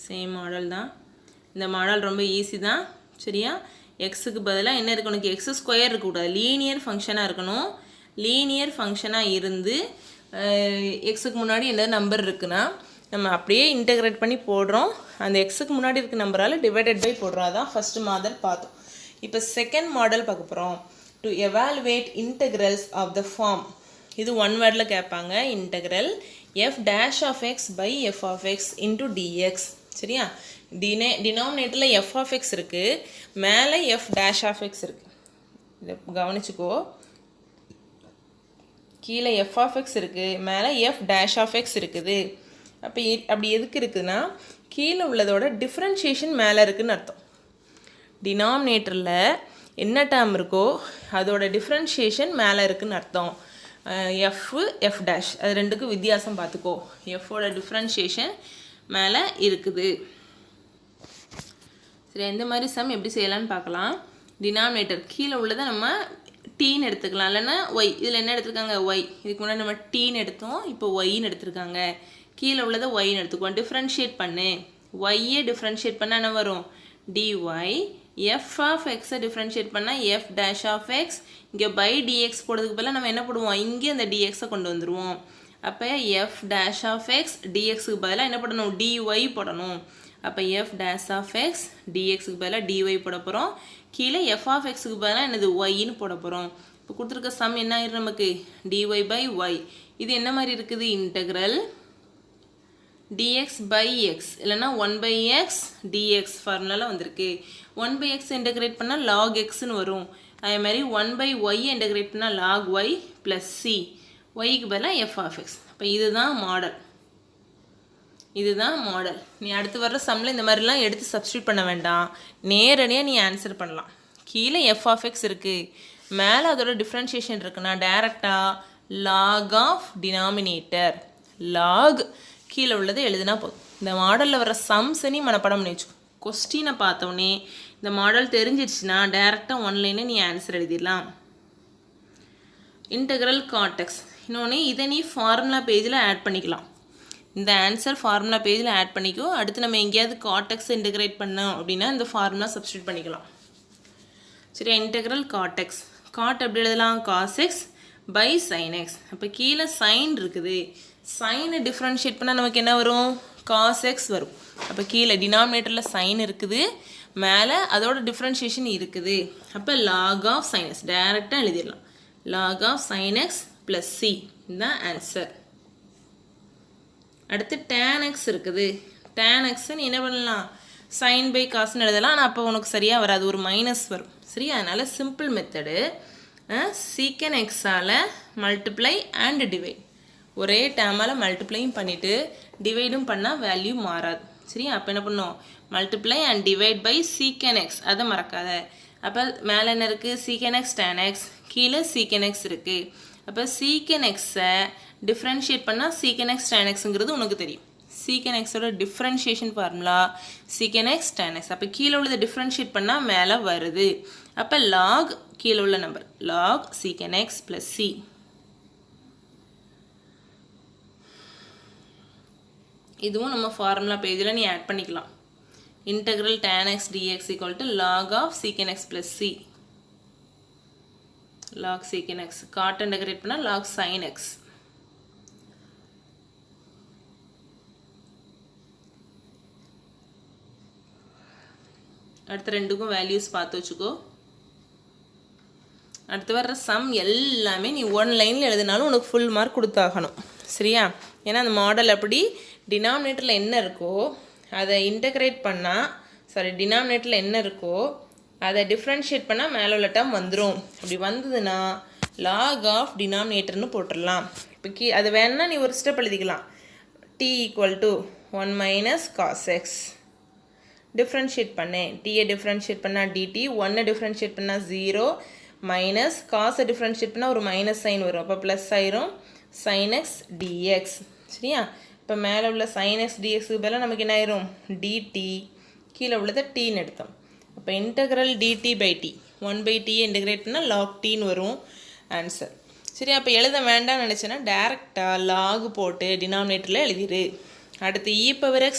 சேம் மாடல் தான். இந்த மாடல் ரொம்ப ஈஸி தான். சரியா? எக்ஸுக்கு பதிலாக என்ன இருக்கு, உனக்கு எக்ஸ் ஸ்கொயர் இருக்கக்கூடாது, லீனியர் ஃபங்க்ஷனாக இருக்கணும். லீனியர் ஃபங்க்ஷனாக இருந்து எக்ஸுக்கு முன்னாடி என்ன நம்பர் இருக்குன்னா நம்ம அப்படியே இன்டகிரேட் பண்ணி போடுறோம். அந்த எக்ஸுக்கு முன்னாடி இருக்க நம்பரால் டிவைடட் பை போடுறோம். அதான் ஃபஸ்ட்டு மாடல் பார்த்தோம். இப்போ செகண்ட் மாடல் பார்க்க போகிறோம். To evaluate integrals of the form. இது ஒன் வேர்டில் கேட்பாங்க. Integral f dash of x by f of x into dx. சரியா? டினாமினேட்டரில் எஃப் ஆஃப் எக்ஸ் இருக்குது, மேலே எஃப் டேஷ் ஆஃப் எக்ஸ் இருக்குது. இதை கவனிச்சுக்கோ. கீழே எஃப் ஆஃப் எக்ஸ் இருக்குது, மேலே எஃப் டேஷ் ஆஃப் எக்ஸ் இருக்குது. அப்படி எதுக்கு இருக்குதுன்னா கீழே உள்ளதோட டிஃப்ரென்ஷியேஷன் மேலே இருக்குதுன்னு அர்த்தம். டினாமினேட்டரில் என்ன டேர்ம் இருக்கோ அதோட டிஃப்ரென்ஷியேஷன் மேலே இருக்குதுன்னு அர்த்தம். எஃப் டேஷ் அது ரெண்டுக்கும் வித்தியாசம் பார்த்துக்கோ. எஃபோட டிஃப்ரென்ஷியேஷன் மேலே இருக்குது. சரி, இந்த மாதிரி சம் எப்படி செய்யலான்னு பார்க்கலாம். டினாமினேட்டர் கீழே உள்ளதை நம்ம டீன்னு எடுத்துக்கலாம், இல்லைன்னா ஒய். இதில் என்ன எடுத்துருக்காங்க, ஒய். இதுக்கு முன்னாடி நம்ம டீன்னு எடுத்தோம், இப்போ ஒய்ன்னு எடுத்துருக்காங்க. கீழே உள்ளதை ஒய்ன்னு எடுத்துக்குவோம். டிஃப்ரென்ஷியேட் பண்ணு. ஒய்யை டிஃப்ரென்ஷியேட் பண்ணால் என்ன வரும், டிஒய். எஃப் ஆஃப் எக்ஸை டிஃப்ரென்ஷியேட் பண்ணால் எஃப் டேஷ் ஆஃப் எக்ஸ். இங்கே பை டிஎக்ஸ் போடுறதுக்கு பதிலாக நம்ம என்ன போடுவோம், இங்கே அந்த டிஎக்ஸை கொண்டு வந்துடுவோம். அப்போ எஃப் டேஷ் ஆஃப் எக்ஸ் டிஎக்ஸுக்கு பதிலாக என்ன போடணும், டிஒய் போடணும். அப்போ எஃப் டேஷ் ஆஃப் எக்ஸ் டிஎக்ஸுக்கு பதிலாக டிஒய் போட போகிறோம். கீழே எஃப் ஆஃப் எக்ஸுக்கு பதிலாக என்னது, ஒய்ன்னு போட போகிறோம். இப்போ கொடுத்துருக்க சம் என்ன ஆயிரும் நமக்கு, டிஒய் பை ஒய். இது என்ன மாதிரி இருக்குது, இன்டகிரல் dx by x இல்லைனா 1/x dx ஃபார்முலாவில் வந்திருக்கு. 1/x இன்டகிரேட் பண்ணால் log xன்னு வரும். அதே மாதிரி 1/y இன்டகிரேட் பண்ணால் log y ப்ளஸ் c. yக்கு பதிலாக f of x. அப்போ இதுதான் மாடல். இதுதான் மாடல். நீ அடுத்து வர்ற சம்மில் இந்த மாதிரிலாம் எடுத்து சப்ஸ்டியூட் பண்ண வேண்டாம், நேரடியாக நீ ஆன்சர் பண்ணலாம். கீழே f of x இருக்குது, மேலே அதோட டிஃப்ரென்ஷியேஷன் இருக்குன்னா டேரெக்டாக log ஆஃப் டினாமினேட்டர் log கீழே உள்ளது எழுதுனா போதும். இந்த மாடலில் வர சம்ஸை நீ மனப்பாடம் பண்ணி வச்சுக்கோ. கொஸ்டினை பார்த்தோன்னே இந்த மாடல் தெரிஞ்சிடுச்சுன்னா டேரெக்டாக ஒன்லைனே நீ ஆன்சர் எழுதிடலாம். இன்டகிரல் காட்டெக்ஸ். இன்னொன்று இதை நீ ஃபார்முலா பேஜில் ஆட் பண்ணிக்கலாம். இந்த ஆன்சர் ஃபார்முலா பேஜில் ஆட் பண்ணிக்கோ. அடுத்து நம்ம எங்கேயாவது காட்டெக்ஸ் இன்டகிரேட் பண்ணோம் அப்படின்னா இந்த ஃபார்முலா சப்ஸ்டியூட் பண்ணிக்கலாம். சரி, இன்டகிரல் காட்டெக்ஸ். காட் எப்படி எழுதலாம், cos x by sine x. அப்போ கீழே சைன் இருக்குது, சைனை டிஃப்ரென்ஷியேட் பண்ணால் நமக்கு என்ன வரும், காஸ் எக்ஸ் வரும். அப்போ கீழே டினாமினேட்டரில் சைன் இருக்குது, மேலே அதோட டிஃப்ரென்ஷியேஷன் இருக்குது. அப்போ லாக் ஆஃப் சைன் எக்ஸ் டேரெக்டாக எழுதிடலாம். Log of sine x plus c இதுதான் ஆன்சர். அடுத்து டேன் எக்ஸ் இருக்குது. டேன் எக்ஸை நீ என்ன பண்ணலாம், சைன் பை காசுன்னு எழுதலாம். ஆனால் அப்போ உனக்கு சரியாக வராது, ஒரு மைனஸ் வரும். சரி, அதனால் சிம்பிள் மெத்தடு சீக்கன் எக்ஸால் மல்டிப்ளை அண்ட் டிவைட். ஒரே டேர்மால் மல்டிப்ளையும் பண்ணிவிட்டு டிவைடும் பண்ணால் வேல்யூ மாறாது. சரி, அப்போ என்ன பண்ணோம், multiply and divide by secant x, அதை மறக்காத. அப்போ மேலே என்ன இருக்குது, சீக்கன் எக்ஸ் டேன் எக்ஸ், கீழே சீக்கன் எக்ஸ் இருக்குது. அப்போ சீக்கன் எக்ஸை டிஃப்ரென்ஷியேட் பண்ணால் சீக்கன் எக்ஸ் டேன் எக்ஸுங்கிறது உனக்கு தெரியும். சீக்கன் எக்ஸோட differentiation formula secant x tan x. அப்போ கீழே உள்ளதை டிஃப்ரென்ஷியேட் பண்ணால் மேலே வருது. அப்போ லாக் கீழே உள்ள number log secant x plus c. இதுவும் நம்ம ஃபார்முலா பேஜில் நீ ஆட் பண்ணிக்கலாம். Integral tan x dx equal to log of secant x plus c. Log secant x cot integrate பண்ணால் லாக் சைன் எக்ஸ். அடுத்த ரெண்டுக்கும் வேல்யூஸ் பார்த்து வச்சுக்கோ. அடுத்து வர்ற சம் எல்லாமே நீ ஒன் லைனில் எழுதினாலும் உனக்கு ஃபுல் மார்க் கொடுத்தாகணும். சரியா? ஏன்னா அந்த மாடல் அப்படி டினாமினேட்டரில் என்ன இருக்கோ அதை இன்டகிரேட் பண்ணால் டினாமினேட்டரில் என்ன இருக்கோ அதை டிஃப்ரென்ஷியேட் பண்ணால் மேலே உள்ள டேர்ம் வந்துடும். அப்படி வந்ததுன்னா லாக் ஆஃப் டினாமினேட்டர்னு போட்டுடலாம். இப்போ அது வேணுன்னா நீ ஒரு ஸ்டெப் எழுதிக்கலாம். t = 1 - cos x டிஃப்ரென்ஷியேட் பண்ணேன். டீயை டிஃப்ரென்ஷியேட் பண்ணால் dt, 1 டிஃப்ரென்ஷியேட் பண்ணால் 0 மைனஸ் காசை டிஃப்ரென்ஷியேட் பண்ணால் ஒரு மைனஸ் சைன் வரும். அப்போ ப்ளஸ் ஆயிரும் sin x dx. சரியா? இப்போ மேலே உள்ள sin x dxக்கு பதிலாக நமக்கு என்ன ஆயிரும் dt, கீழே உள்ளதை tன்னு எடுத்தோம். அப்போ இன்டகிரல் dt/t 1/t இன்டகிரேட் பண்ணால் log tன்னு வரும் ஆன்சர். சரி, அப்போ எழுத வேண்டாம்னு நினச்சேன்னா டேரெக்டாக லாக் போட்டு டினாமினேட்டரில் எழுதிடு. அடுத்து e⁻x/e⁻x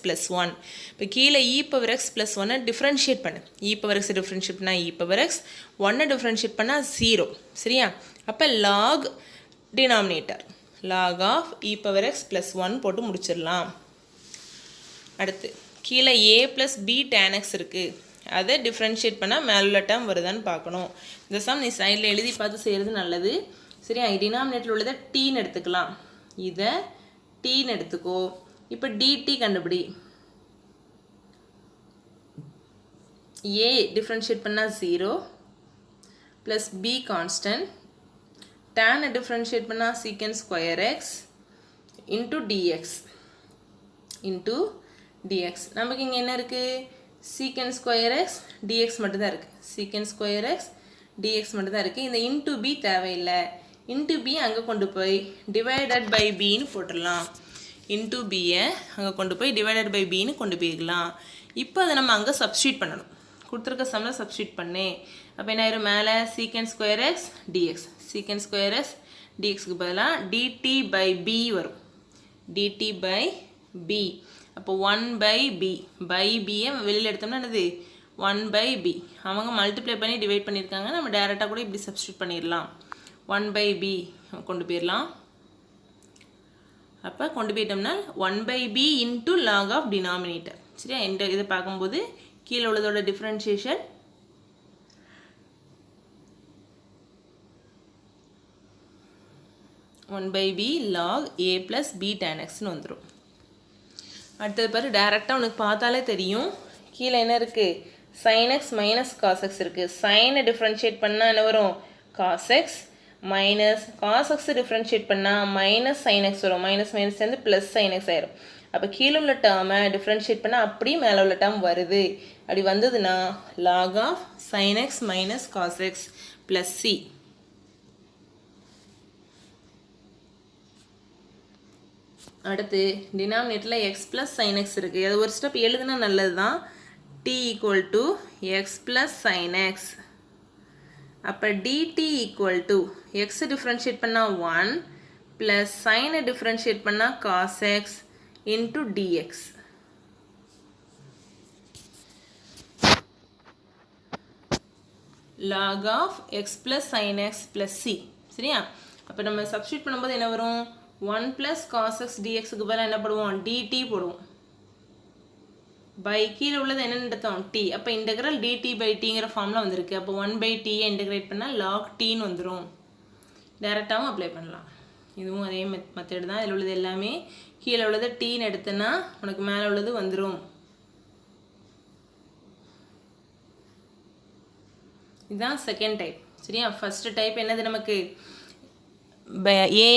+ 1. இப்போ கீழே e⁻x + 1 டிஃப்ரென்ஷியேட் பண்ணு. e⁻x டிஃப்ரென்ஷியேட் பண்ணால் e⁻x, 1 டிஃப்ரென்ஷியேட் பண்ணால் 0. சரியா? அப்போ lock denominator lock of e⁻x + 1 போட்டு முடிச்சிடலாம். அடுத்து கீழே a + b tan x இருக்குது. அதை டிஃப்ரென்ஷியேட் பண்ணால் மேலுள்ள டேர்ம் வருதான்னு பார்க்கணும். இந்த சம் நீ சைடில் எழுதி பார்த்து செய்கிறது நல்லது. சரியா? டினாமினேட்டரில் உள்ளதை டீன்னு எடுத்துக்கலாம். இதை டீன்னு எடுத்துக்கோ. இப்போ dt கண்டுபிடி. a டிஃப்ரென்ஷியேட் பண்ணால் 0 plus b constant, tan differentiate பண்ணால் sec² x இன்ட்டு dx. நமக்கு இங்கே என்ன இருக்குது? sec² x dx மட்டும்தான் இருக்குது. sec² x dx மட்டும்தான் இருக்குது. இந்த இன்ட்டு b தேவையில்லை. இன்ட்டு b அங்கே கொண்டு போய் டிவைடட் பை பின்னு போட்டுடலாம். இன்ட்டு பியை அங்கே கொண்டு போய் டிவைடட் பை பின்னு கொண்டு போய்க்கலாம். இப்போ அதை நம்ம அங்கே சப்ஸ்டியூட் பண்ணணும். கொடுத்துருக்க சம்மில் சப்ஸ்டியூட் பண்ணேன். அப்போ என்ன ஆயிரும்? மேலே sec² x dx, sec² x dxக்கு பதிலாக dt/b வரும். dt/b. அப்போ 1/b. பை பியை வெளியில் எடுத்தோம்னா என்னது? 1/b. அவங்க மல்டிப்ளை பண்ணி டிவைட் பண்ணியிருக்காங்க. நம்ம டேரெக்டாக கூட இப்படி சப்ஸ்டியூட் பண்ணிடலாம். 1/b கொண்டு போயிடலாம். அப்போ கொண்டு போயிட்டோம்னா 1/b into log of denominator. சரியா? இந்த இதை பார்க்கும்போது கீழே உள்ளதோட differentiation 1/b log a + b tan xன்னு வந்துடும். அடுத்தது பாரு, டேரெக்டாக உனக்கு பார்த்தாலே தெரியும். கீழே என்ன இருக்குது? sin x - cos x இருக்குது. சைனை டிஃப்ரென்ஷியேட் பண்ணால் என்ன வரும்? cos x minus cos x differentiate பண்ணால் மைனஸ் sin x வரும். மைனஸ் மைனஸ் சேர்ந்து ப்ளஸ் sin x ஆயிரும். அப்போ கீழே உள்ள டேர்மை டிஃப்ரென்ஷியேட் பண்ணால் அப்படியே மேலே உள்ள டேர்ம் வருது. அப்படி வந்ததுன்னா log of sin x - cos x + c. அடுத்து டினாமினேட்டரில் x + sin x இருக்குது. அது ஒரு ஸ்டெப் எழுதுனா நல்லது தான். t = x + sin x. அப்போ dt = x டிஃப்ரென்ஷியேட் பண்ணால் 1 ப்ளஸ் சைனை டிஃப்ரென்ஷியேட் பண்ணால் cos x into dx. log of x + sin x + c. சரியா? அப்போ நம்ம சப்ஸ்டியூட் பண்ணும்போது என்ன வரும்? 1 + cos x dxக்கு பதிலாக என்ன போடுவோம்? dt போடுவோம். பை கீழே உள்ளது என்னென்னு எடுத்தோம்? t. அப்போ இன்டெக்ரல் dt/tங்கிற ஃபார்மில் வந்திருக்கு. அப்போ 1/t இன்டெகிரேட் பண்ணால் log tன்னு வந்துடும். டேரெக்டாகவும் அப்ளை பண்ணலாம். இதுவும் அதே மெத்தட் தான். இதில் உள்ளது எல்லாமே கீழே உள்ளது tன்னு எடுத்தனா உனக்கு மேலே உள்ளது வந்துடும். இதுதான் செகண்ட் டைப். சரியா? ஃபஸ்ட்டு டைப் என்னது? நமக்கு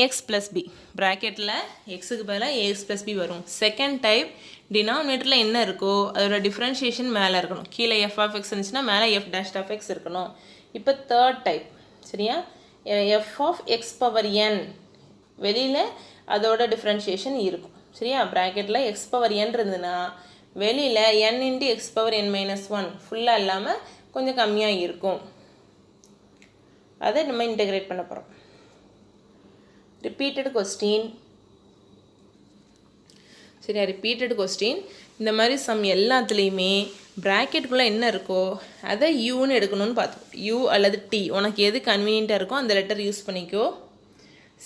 ax + b ப்ராக்கெட்டில் எக்ஸுக்கு பதிலாக ax + b வரும். செகண்ட் டைப் டினாமினேட்டரில் என்ன இருக்கோ அதோட டிஃப்ரென்ஷியேஷன் மேலே இருக்கணும். கீழே f(x) இருந்துச்சுன்னா மேலே f'(x) இருக்கணும். இப்போ தேர்ட் டைப். சரியா? f(x⁴n) வெளியில் அதோட டிஃப்ரென்ஷியேஷன் இருக்கும். சரியா? ப்ராக்கெட்டில் x⁴n இருந்ததுன்னா வெளியில் n × x⁴n - 1 ஃபுல்லாக இல்லாமல் கொஞ்சம் கம்மியாக இருக்கும். அதை நம்ம இன்டெகிரேட் பண்ண போகிறோம். Repeated question. சரியா? Repeated question. இந்த மாதிரி சம் எல்லாத்துலேயுமே ப்ராக்கெட்டுக்குள்ளே என்ன இருக்கோ அதை யூன்னு எடுக்கணும்னு பார்த்தோம். யூ அல்லது டி, உனக்கு எது கன்வீனியண்ட்டாக இருக்கோ அந்த லெட்டர் யூஸ் பண்ணிக்கோ.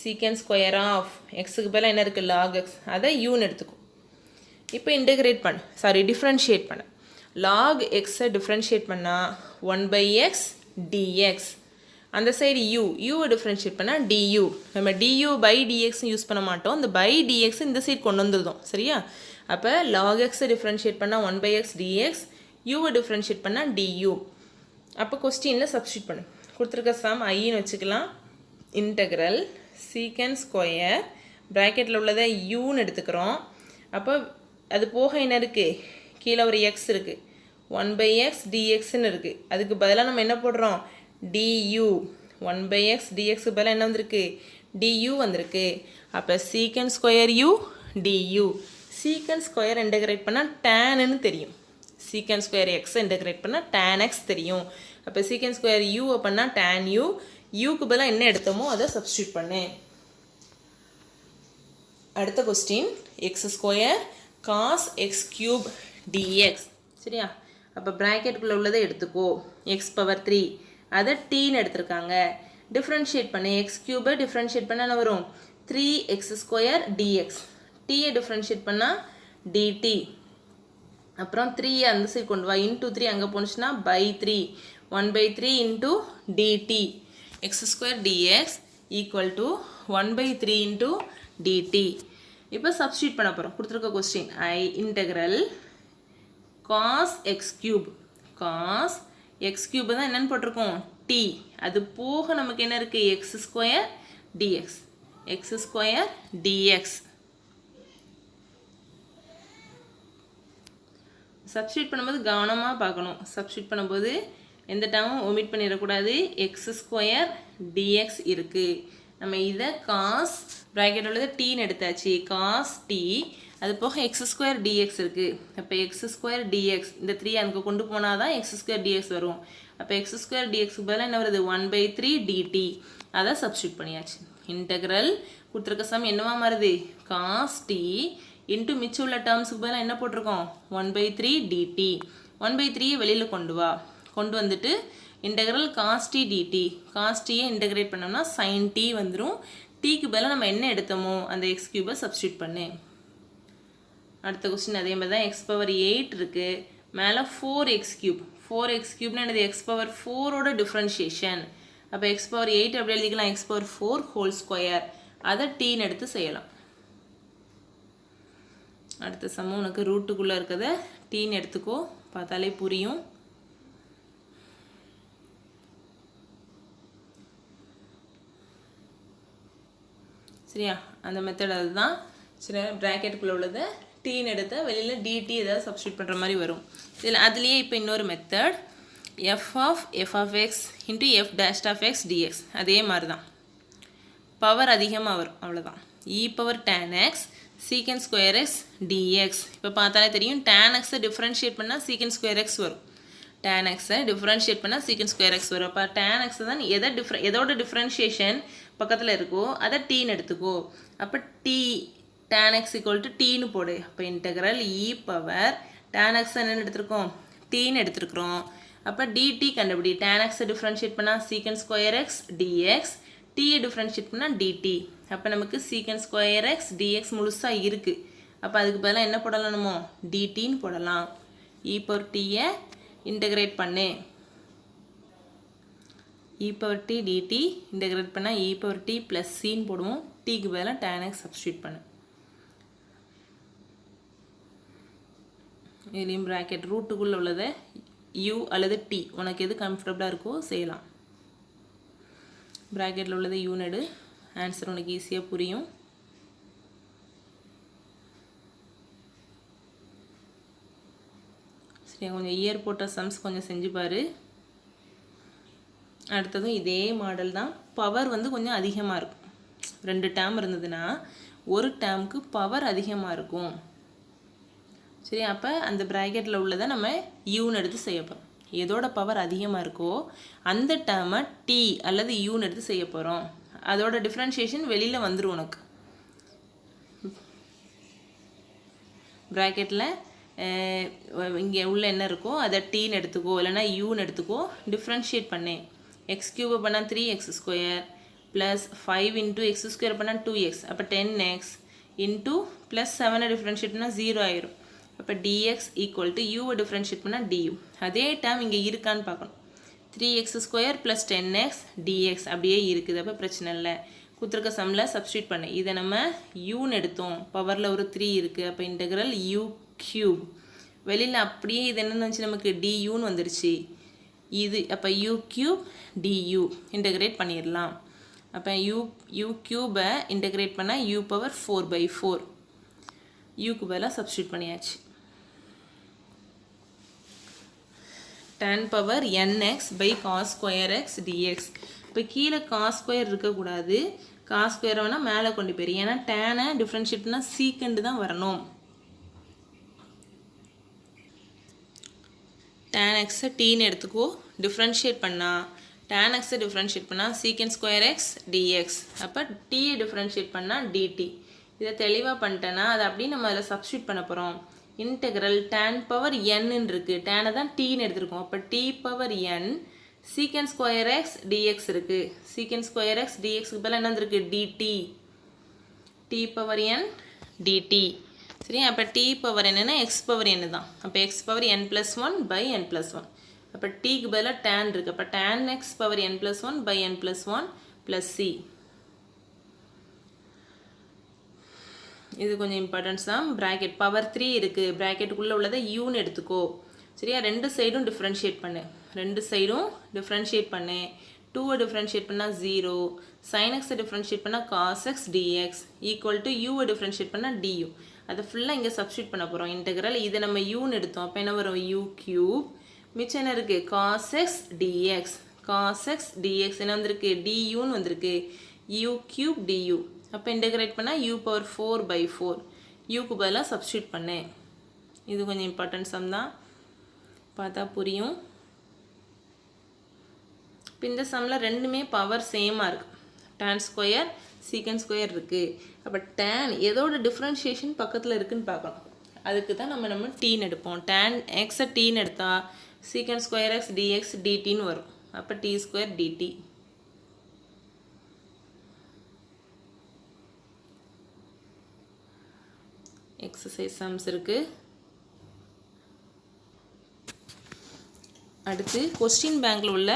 sec² ஆஃப் எக்ஸுக்கு பதிலாக என்ன இருக்குது? log x. அதை யூன்னு எடுத்துக்கோ. இப்போ இன்டெகிரேட் டிஃப்ரென்ஷியேட் பண்ண log x டிஃப்ரென்ஷியேட் பண்ணால் 1/x dx. அந்த சைடு யூவை டிஃப்ரென்ஷியேட் பண்ணால் du. நம்ம du by dx யூஸ் பண்ண மாட்டோம். இந்த by dx இந்த சைடு கொண்டு வந்துருந்தோம். சரியா? அப்போ log x டிஃப்ரென்ஷியேட் பண்ணால் 1/x dx, யூவை டிஃப்ரென்ஷியேட் பண்ணால் du. அப்போ கொஸ்டினில் சப்ஸ்டியூட் பண்ணு. கொடுத்துருக்க சம் ஐன்னு வச்சுக்கலாம். இன்டெக்ரல் சீக்கன் ஸ்கொயர் ப்ராக்கெட்டில் உள்ளதை யூன்னு எடுத்துக்கிறோம். அப்போ அது போக என்ன இருக்குது? கீழே ஒரு எக்ஸ் இருக்குது, 1/x dxன்னு இருக்குது. அதுக்கு பதிலாக நம்ம என்ன போடுறோம்? du. 1/x dxக்கு பதிலாக என்ன வந்திருக்கு? du வந்திருக்கு. அப்போ சீக்கன் ஸ்கொயர் u du. சீக்கன் ஸ்கொயர் இன்டெகிரேட் பண்ணால் டேன்னு தெரியும். சீக்கன் ஸ்கொயர் எக்ஸ் இன்டெகிரேட் பண்ணால் டேன் எக்ஸ் தெரியும். அப்போ சீக்கன் ஸ்கொயர் யூவை பண்ணால் டேன் யூ. யூக்கு பதிலாக என்ன எடுத்தோமோ அதை சப்ஸ்டியூட் பண்ணு. அடுத்த question x square cos x cube dx. சரியா? அப்போ ப்ராக்கெட்டுக்குள்ளே உள்ளதை எடுத்துக்கோ. எக்ஸ் பவர் 3 அதை டீன்னு எடுத்திருக்காங்க. டிஃப்ரென்ஷியேட் பண்ணு. எக்ஸ் கியூபை டிஃப்ரென்ஷியேட் பண்ணால் என்ன வரும்? 3x square d x. டீயை டிஃப்ரென்ஷியேட் பண்ணால் டிடி. அப்புறம் 3 அந்த சைடு கொண்டு வா. இன்டூ 3 அங்கே போணுச்சுன்னா by 3. 1/3 into d t. X square d x equal to 1/3 into d t. இப்போ சப்ஸ்டியூட் பண்ண போகிறோம். கொடுத்துருக்க question integral cos x cube. Cos x cube தான் என்னென்னு போட்டிருக்கோம்? டி. அது போக நமக்கு என்ன இருக்குது? X square d x. X square d x. Substitute பண்ணும்போது கவனமாக பார்க்கணும். சப்ஸ்டியூட் பண்ணும்போது எந்த டேர்மும் ஒமிட் பண்ணிடக்கூடாது. எக்ஸ் ஸ்கொயர் டிஎக்ஸ் இருக்குது. நம்ம இதை காஸ் ப்ராக்கெட் உள்ளது டீன்னு எடுத்தாச்சு. Cos t. அது போக எக்ஸ் ஸ்கொயர் டிஎக்ஸ் இருக்குது. அப்போ எக்ஸ் ஸ்கொயர் டிஎக்ஸ் இந்த 3 அங்கே கொண்டு போனால் தான் எக்ஸ் ஸ்கொயர் டிஎக்ஸ் வரும். அப்போ எக்ஸ் ஸ்கொயர் டிஎக்ஸுக்கு பதிலாக என்ன வருது? 1/3 டிடி. அதை சப்ஸ்டியூட் பண்ணியாச்சு. இன்டெக்ரல் கொடுத்துருக்க சம் என்னவா மாறுது? காஸ் டி இன்ட்டு மிச்சம் உள்ள டேர்ம்ஸுக்கு பதிலாக என்ன போட்டிருக்கோம்? 1/3 டிடி. 1/3 வெளியில் கொண்டு வா. கொண்டு வந்துட்டு integral cos t d t. Cos டியை இன்டெகிரேட் பண்ணோம்னா சைன் டி வந்துடும். டீக்கு பதிலாக நம்ம என்ன எடுத்தோமோ அந்த எக்ஸ் கியூபை சப்ஸ்டியூட் பண்ணு. அடுத்த கொஸ்டின் அதே மாதிரி தான். எக்ஸ் பவர் 8 இருக்குது. மேலே 4x கியூப். 4x கியூப்னா என்னது? எக்ஸ் பவர் 4ஓட டிஃப்ரென்ஷியேஷன். அப்போ எக்ஸ் பவர் 8 அப்படி எழுதிக்கலாம். X power 4 whole square. அதை டீன்னு எடுத்து செய்யலாம். அடுத்த சமம் உனக்கு ரூட்டுக்குள்ளே இருக்கிறத டீன்னு எடுத்துக்கோ. பார்த்தாலே புரியும். சரியா? அந்த மெத்தட் அதுதான். சரி, ப்ராக்கெட்டுக்குள்ளே உள்ளதை டீன்னு எடுத்து வெளியில் டிடி ஏதாவது சப்ஸ்டியூட் பண்ணுற மாதிரி வரும். இதில் அதுலேயே இப்போ இன்னொரு method f of x into f dash of x d x. அதே மாதிரி தான். பவர் அதிகமாக வரும், அவ்வளோதான். E power tan x sec square x d x. இப்போ பார்த்தாலே தெரியும். டேன் எக்ஸை டிஃப்ரென்ஷியேட் பண்ணால் சீக்கன் ஸ்கொயர் எக்ஸ் வரும். டேன் எக்ஸை டிஃப்ரென்ஷியேட் பண்ணால் சீக்கன் ஸ்கொயர் எக்ஸ் வரும். அப்போ டேன் எக்ஸை தான் எதோட டிஃப்ரென்ஷியேஷன் பக்கத்தில் இருக்கோ அதை டீன்னு எடுத்துக்கோ. அப்போ d tan x equal to டீன்னு போடு. அப்போ integral e power tan x என்னென்னு எடுத்துருக்கோம்? டீன்னு எடுத்துருக்குறோம். அப்போ டிடி கண்டுபிடி. டேன் எக்ஸை டிஃப்ரென்ஷியேட் பண்ணால் sec square x dx. டியை differentiate பண்ணால் டிடி. அப்போ நமக்கு சீக்கன் ஸ்கொயர் எக்ஸ் டிஎக்ஸ் முழுசாக இருக்குது. அப்போ அதுக்கு பதிலாக என்ன போடலாம்? நம்ம டிடின்னு போடலாம். இ பவர் டியை இன்டெகிரேட் பண்ணு. E power D DD integrate பண்ணால் இ பவர் டி ப்ளஸ் சின்னு போடுவோம். டிக்கு பதிலாக டேன் எக்ஸ் சப்ஸ்டியூட் பண்ணு. இதுலேயும் ப்ராக்கெட் ரூட்டுக்குள்ளே உள்ளதை யூ அல்லது டி உனக்கு எது கம்ஃபர்டபுளாக இருக்கோ செய்யலாம். ப்ராக்கெட்டில் உள்ளதை யூன்னு எடு. ஆன்சர் உனக்கு ஈஸியாக புரியும். சரி, கொஞ்சம் இயர் போட்ட சம்ஸ் கொஞ்சம் செஞ்சு பாரு. அடுத்ததும் இதே மாடல் தான். பவர் வந்து கொஞ்சம் அதிகமாக இருக்கும். 2 டேர்ம் இருந்ததுன்னா ஒரு டேர்முக்கு பவர் அதிகமாக இருக்கும். சரி, அப்போ அந்த ப்ராக்கெட்டில் உள்ளதை நம்ம யூன்னு எடுத்து செய்ய போகிறோம். எதோட பவர் அதிகமாக இருக்கோ அந்த டேர்மை டி அல்லது யூன்னு எடுத்து செய்ய போகிறோம். அதோட டிஃப்ரென்ஷியேஷன் வெளியில் வந்துடும் உனக்கு. ப்ராக்கெட்டில் இங்கே உள்ள என்ன இருக்கோ அதை டீன்னு எடுத்துக்கோ, இல்லைனா யூன்னு எடுத்துக்கோ. டிஃப்ரென்ஷியேட் பண்ணு. எக்ஸ் கியூபை பண்ணால் 3x square plus 5 into X square பண்ணால் 2x. அப்போ 10x இன்ட்டு ப்ளஸ் 7 டிஃப்ரென்ஷியேட் பண்ணால் 0 ஆயிரும். அப்போ dx ஈக்குவல் டு யூவை டிஃப்ரென்ஷியேட் பண்ணால் du. அதே டேர்ம் இங்கே இருக்கான்னு பார்க்கணும். 3x² + 10x dx அப்படியே இருக்குது. அப்போ பிரச்சனை இல்லை. கொடுத்துருக்க சம்மில் சப்ஸ்டியூட் பண்ணு. இதை நம்ம யூன்னு எடுத்தோம், பவரில் ஒரு 3 இருக்குது. அப்போ இன்டெக்ரல் u³ வெளியில் அப்படியே இது என்னென்னு வந்துச்சு, நமக்கு duன்னு வந்துருச்சு. இது அப்போ u³ du இன்டெகிரேட் பண்ணிடலாம். அப்போ u³ இன்டெகிரேட் பண்ணால் u⁴/4 யூக்கு பதிலாக சப்ஸ்டியூட் பண்ணியாச்சு. tan power nx by cos² x dx. இப்போ கீழே cos² இருக்கக்கூடாது, cos² வேணால் மேலே கொண்டு போயிரு. ஏன்னா டேனை டிஃப்ரென்ஷியேட் பண்ணால் சீக்கண்டு தான் வரணும். tan x டீன்னு எடுத்துக்கோ, டிஃப்ரென்ஷியேட் பண்ணால் tan x டிஃப்ரென்ஷியேட் பண்ணால் sec² x dx. அப்போ டீயை டிஃப்ரென்ஷியேட் பண்ணால் dt. இதை தெளிவாக பண்ணிட்டேன்னா அதை அப்படியே நம்ம அதில் சப்ஸ்டியூட் பண்ண போகிறோம். இன்டெக்ரல் tan power n இருக்குது, டேனை தான் டீன்னு எடுத்துருக்கோம். அப்போ t⁴n sec² x dx இருக்குது. sec² x dxக்கு பதிலாக என்ன வந்துருக்கு, dt. t⁴n dt. சரி, அப்போ t⁴n என்னன்னா x⁴n தான். அப்போ x⁴n+1/n+1. அப்போ டீக்கு பதிலாக tan இருக்குது. அப்போ tan x⁴n+1/n+1 + c. இது கொஞ்சம் இம்பார்ட்டன்ஸ் தான். ப்ராக்கெட் பவர் 3 இருக்குது, ப்ராக்கெட்டுக்குள்ளே உள்ளதை யூன்னு எடுத்துக்கோ. சரியா, ரெண்டு சைடும் டிஃப்ரென்ஷியேட் பண்ணு. ரெண்டு சைடும் டிஃப்ரென்ஷியேட் பண்ணு. 2 டிஃப்ரென்ஷியேட் பண்ணால் 0, sin x டிஃப்ரென்ஷியேட் பண்ணால் cos x dx = u differentiate பண்ணால் du. அதை ஃபுல்லாக இங்கே சப்ஸ்டியூட் பண்ண போகிறோம். இன்டெக்ரல் இதை நம்ம யூன்னு எடுத்தோம். அப்போ என்ன வரும், u³ மிச்சம் என்ன இருக்குது, cos x dx. cos x dx என்ன வந்திருக்கு, duன்னு வந்திருக்கு. u³ du. அப்போ இன்டெகிரேட் பண்ணால் u⁴/4 யூக்கு பதிலாக சப்ஸ்டியூட் பண்ணு. இது கொஞ்சம் இம்பார்ட்டன்ட் சம் தான், பார்த்தா புரியும். இப்போ இந்த சம்மில் ரெண்டுமே பவர் சேமாக இருக்குது. tan² sec² இருக்குது. அப்போ tan எதோட டிஃப்ரென்ஷியேஷன் பக்கத்தில் இருக்குதுன்னு பார்க்கணும். அதுக்கு தான் நம்ம டீன்னு எடுப்போம். tan x டீன்னு எடுத்தால் sec² x dx dtன்னு வரும். அப்போ t² dt. எக்ஸசைஸ் சம்ஸ் இருக்குது. அடுத்து கொஸ்டின் பேங்கில் உள்ள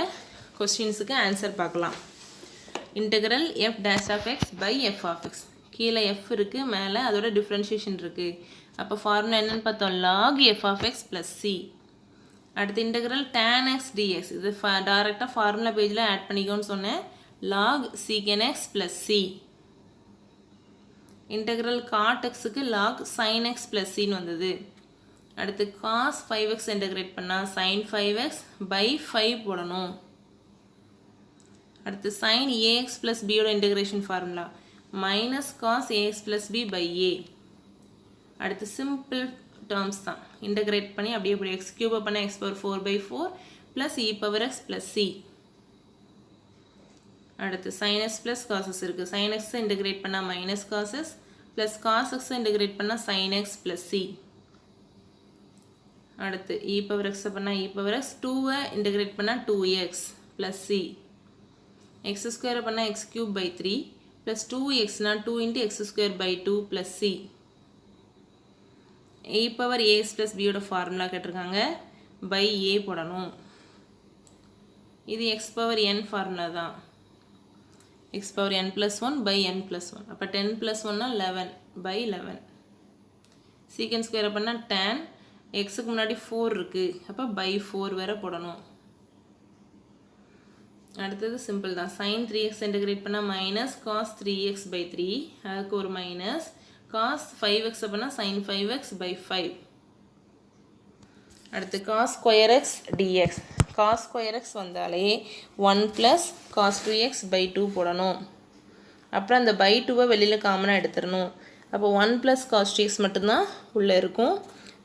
கொஸ்டின்ஸுக்கு ஆன்சர் பார்க்கலாம். Integral f'(x/f(x). கீழே f இருக்குது, மேலே அதோட டிஃப்ரென்ஷியேஷன் இருக்குது. அப்போ ஃபார்முலா என்னென்னு பார்த்தோம், log f(x + c). அடுத்து இன்டெக்ரல் tan x dx. இது டைரெக்டாக ஃபார்முலா பேஜில் ஆட் பண்ணிக்கோன்னு சொன்னேன். log sec(x + c). Integral cot xக்கு log sin x + cன்னு வந்தது. அடுத்து cos 5x இன்டெகிரேட் பண்ணால் sin 5x/5 போடணும். அடுத்து sin ax + b யோட integration formula -cos ax + b/a. அடுத்து சிம்பிள் டேர்ம்ஸ் தான், இன்டெகிரேட் பண்ணி அப்படியே x³ பண்ணால் x⁴/4 + e⁴x + c. அடுத்து sin s + cos s இருக்குது. sin x இன்டெகிரேட் பண்ணால் -cos s + cos x integrate பண்ணால் sin x + c. அடுத்து e⁴x பண்ணால் e⁴x, 2 இன்டெகிரேட் பண்ணால் 2x + c. x² பண்ணால் x³/3 + 2xனா 2 × x²/2 + c. e⁴ax + b யோட ஃபார்முலா கேட்டிருக்காங்க, /a போடணும். இது x⁴n ஃபார்முலா தான். x⁴n+1/n+1. அப்போ 10 + 1 11/11. sec² பண்ணால் tan xக்கு முன்னாடி 4 இருக்குது. அப்போ /4 வேறு போடணும். அடுத்தது சிம்பிள் தான். sin 3x இன்டெகிரேட் பண்ணால் -cos 3x/3, அதுக்கு ஒரு மைனஸ். cos 5x பண்ணால் sin 5x/5. அடுத்து cos² x dx. cos² x வந்தாலே 1 + cos 2x/2 போடணும். அப்புறம் அந்த /2 வெளியில் காமனாக எடுத்துடணும். அப்போ 1 + cos 2x மட்டும்தான் உள்ளே இருக்கும்.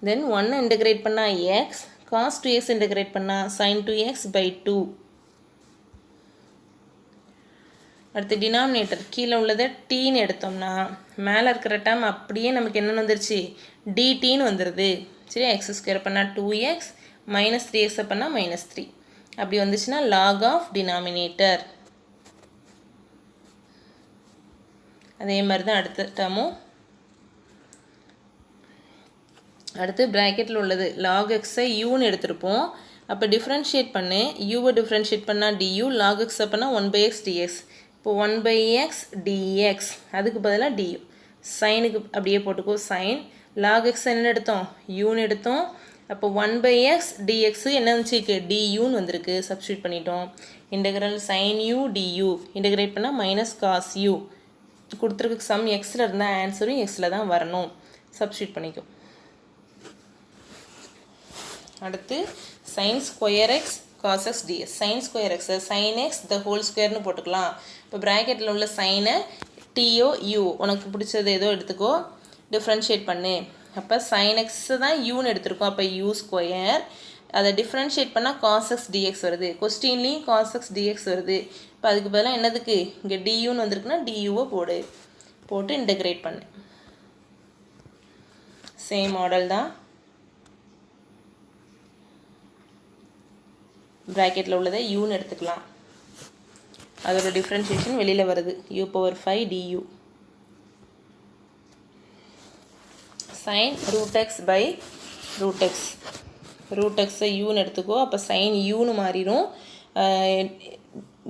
தென் 1 இன்டெகிரேட் பண்ணால் x, cos 2x இன்டெகிரேட் பண்ணால் sin 2x/2. அடுத்து டினாமினேட்டர் கீழே உள்ளதை டீன்னு எடுத்தோம்னா மேலே இருக்கிற டேம் அப்படியே நமக்கு என்னென்னு வந்துருச்சு, dtன்னு வந்துடுது. சரி, x² பண்ணால் 2x, -3x பண்ணால் -3. அப்படி வந்துச்சுன்னா log of denominator. அதே மாதிரி தான் அடுத்த டேமும். அடுத்து ப்ராக்கெட்டில் உள்ளது log xஐ யூன்னு எடுத்திருப்போம். அப்போ டிஃப்ரென்ஷியேட் பண்ணு, யூவை டிஃப்ரென்ஷியேட் பண்ணால் du, log x அப்போனா 1/x dx. இப்போ 1/x dx அதுக்கு பதிலாக du. சைனுக்கு அப்படியே போட்டுக்கோ, சைன். log x என்ன எடுத்தோம், யூன்னு எடுத்தோம். அப்போ 1/x dx என்ன வந்துச்சு, duன்னு வந்திருக்கு, சப்ஸ்டியூட் பண்ணிட்டோம். Integral sin u du integrate பண்ணால் மைனஸ் காஸ் u. கொடுத்துருக்கு சம் எக்ஸில் இருந்தால் ஆன்சரும் எக்ஸில் தான் வரணும், சப்ஸ்டியூட் பண்ணிக்கும். அடுத்து sin square X cos x ds. sin square எக்ஸை sin x the whole squareனு போட்டுக்கலாம். இப்போ ப்ராக்கெட்டில் உள்ள சைனை டிஓ யூ உனக்கு பிடிச்சது ஏதோ எடுத்துக்கோ, டிஃப்ரென்ஷியேட் பண்ணு. அப்போ sin x தான் யூன்னு எடுத்துருக்கோம், அப்போ u ஸ்கொயர். அதை டிஃப்ரென்ஷியேட் பண்ணால் cos x dx வருது, கொஸ்டின்லேயும் cos x dx வருது. இப்போ அதுக்கு பதிலாக என்னதுக்கு இங்கே duன்னு வந்திருக்குன்னா duவை போட்டு இன்டெகிரேட் பண்ணு. சேம் மாடல் தான், ப்ராக்கெட்டில் உள்ளதை யூன்னு எடுத்துக்கலாம். அதோட டிஃப்ரென்ஷியேஷன் வெளியில் வருது, u/5 du. sin root x by root x. root x யூன்னு எடுத்துக்கோ, அப்போ sin யூன்னு மாறிடும்.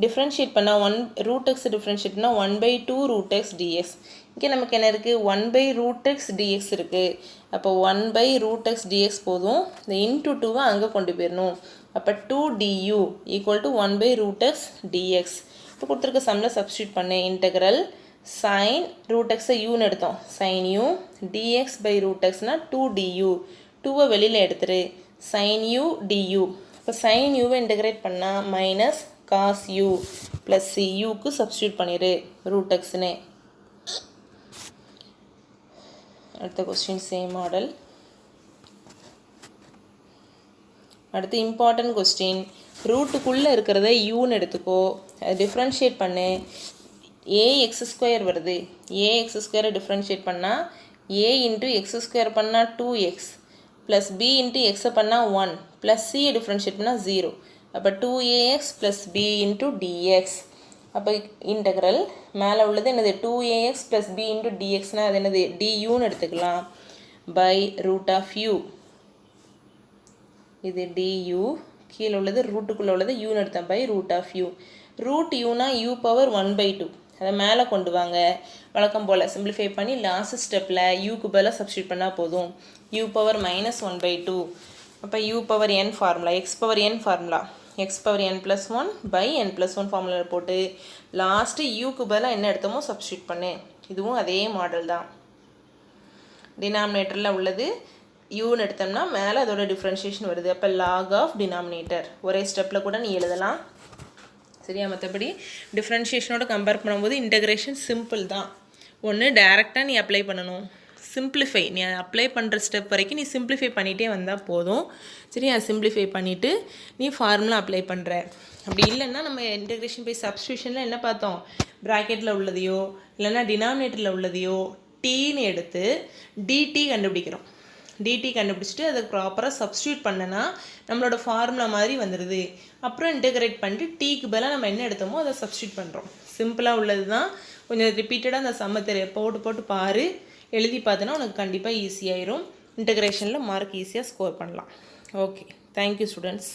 டிஃப்ரென்ஷியேட் பண்ணால் root x டிஃப்ரென்ஷியேட் பண்ணால் 1/2 root x dx. இங்கே நமக்கு என்ன இருக்குது, 1/root x dx இருக்குது. அப்போ 1/root x dx போதும், இந்த இன்ட்டு 2வை அங்கே கொண்டு போயிடணும். அப்போ 2 du equal to 1/root x dx. இப்போ கொடுத்துருக்க சம்மில் சப்ஸ்டியூட் பண்ணு. இன்டெக்ரல் sin root x யூன்னு எடுத்தோம், sin u dx by root xனா 2 du. 2வை வெளியில் எடுத்துரு, sin u du. இப்போ sin uவை இன்டெகிரேட் பண்ணால் மைனஸ் காஸ் u ப்ளஸ் யூக்கு சப்ஸ்டியூட் பண்ணிடு ரூட் எக்ஸ்னே. அடுத்த கொஸ்டின் சேம் மாடல். அடுத்து இம்பார்ட்டன்ட் கொஸ்டின், ரூட்டுக்குள்ளே இருக்கிறத யூன்னு எடுத்துக்கோ, அதை டிஃப்ரென்ஷியேட் பண்ணு. ax² வருது, ax² டிஃப்ரென்ஷியேட் பண்ணால் a இன்ட்டு x² பண்ணால் 2x ப்ளஸ் b இன்ட்டு எக்ஸை பண்ணால் 1 ப்ளஸ் c டிஃப்ரென்ஷியேட் பண்ணால் 0. அப்போ 2ax plus b into dx. அப்போ இன்டெக்ரல் மேலே உள்ளது என்னது, 2ax ப்ளஸ் b இன்ட்டு dxனால் அது என்னது duன்னு எடுத்துக்கலாம். பை ரூட் ஆஃப் u, இது du, கீழே உள்ளது ரூட்டுக்குள்ளே உள்ளது யூன்னு எடுத்தேன், by root of u. Root யூனா u/1/2, அதை மேலே கொண்டு வாங்க. வழக்கம் போல் சிம்பிளிஃபை பண்ணி லாஸ்ட் ஸ்டெப்பில் யூக்கு பதிலாக சப்ஸ்டியூட் பண்ணால் போதும், u/-1/2. அப்போ u/n formula, x/n formula, x/n+1 by n+1 ஃபார்முலாவில் போட்டு லாஸ்ட்டு யூக்கு பதிலாக என்ன எடுத்தோமோ சப்ஸ்டியூட் பண்ணு. இதுவும் அதே மாடல் தான். டினாமினேட்டரில் உள்ளது யூன்னு எடுத்தோம்னா மேலே அதோட டிஃப்ரென்ஷியேஷன் வருது, அப்போ லாக் ஆஃப் டினாமினேட்டர். ஒரே ஸ்டெப்பில் கூட நீ எழுதலாம், சரியா? மற்றபடி டிஃப்ரென்ஷியேஷனோட கம்பேர் பண்ணும்போது இன்டெகிரேஷன் சிம்பிள் தான். ஒன்று டைரெக்டாக நீ அப்ளை பண்ணணும், சிம்பிளிஃபை நீ அப்ளை பண்ணுற ஸ்டெப் வரைக்கும் நீ சிம்பிளிஃபை பண்ணிகிட்டே வந்தால் போதும், சரியா? சிம்பிளிஃபை பண்ணிவிட்டு நீ ஃபார்முலா அப்ளை பண்ணுற. அப்படி இல்லைன்னா நம்ம இன்டெகிரேஷன் பை சப்ஸ்டியூஷனில் என்ன பார்த்தோம், ப்ராக்கெட்டில் உள்ளதையோ இல்லைன்னா டினாமினேட்டரில் உள்ளதையோ டீன்னு எடுத்து டிடி கண்டுபிடிக்கிறோம். டிடி கண்டுபிடிச்சிட்டு அதுக்கு ப்ராப்பராக சப்ஸ்டியூட் பண்ணனா நம்மளோட ஃபார்முலா மாதிரி வந்துடுது. அப்புறம் இன்டெகிரேட் பண்ணிட்டு டீக்கு பதிலாக நம்ம என்ன எடுத்தோமோ அதை சப்ஸ்டியூட் பண்ணுறோம். சிம்பிளாக உள்ளது தான், கொஞ்சம் ரிப்பீட்டடாக அந்த சம்ம போட்டு பாரு, எழுதி பார்த்தோன்னா உனக்கு கண்டிப்பாக ஈஸியாயிரும். இன்டெகிரேஷனில் மார்க் ஈஸியாக ஸ்கோர் பண்ணலாம். Okay, thank you students.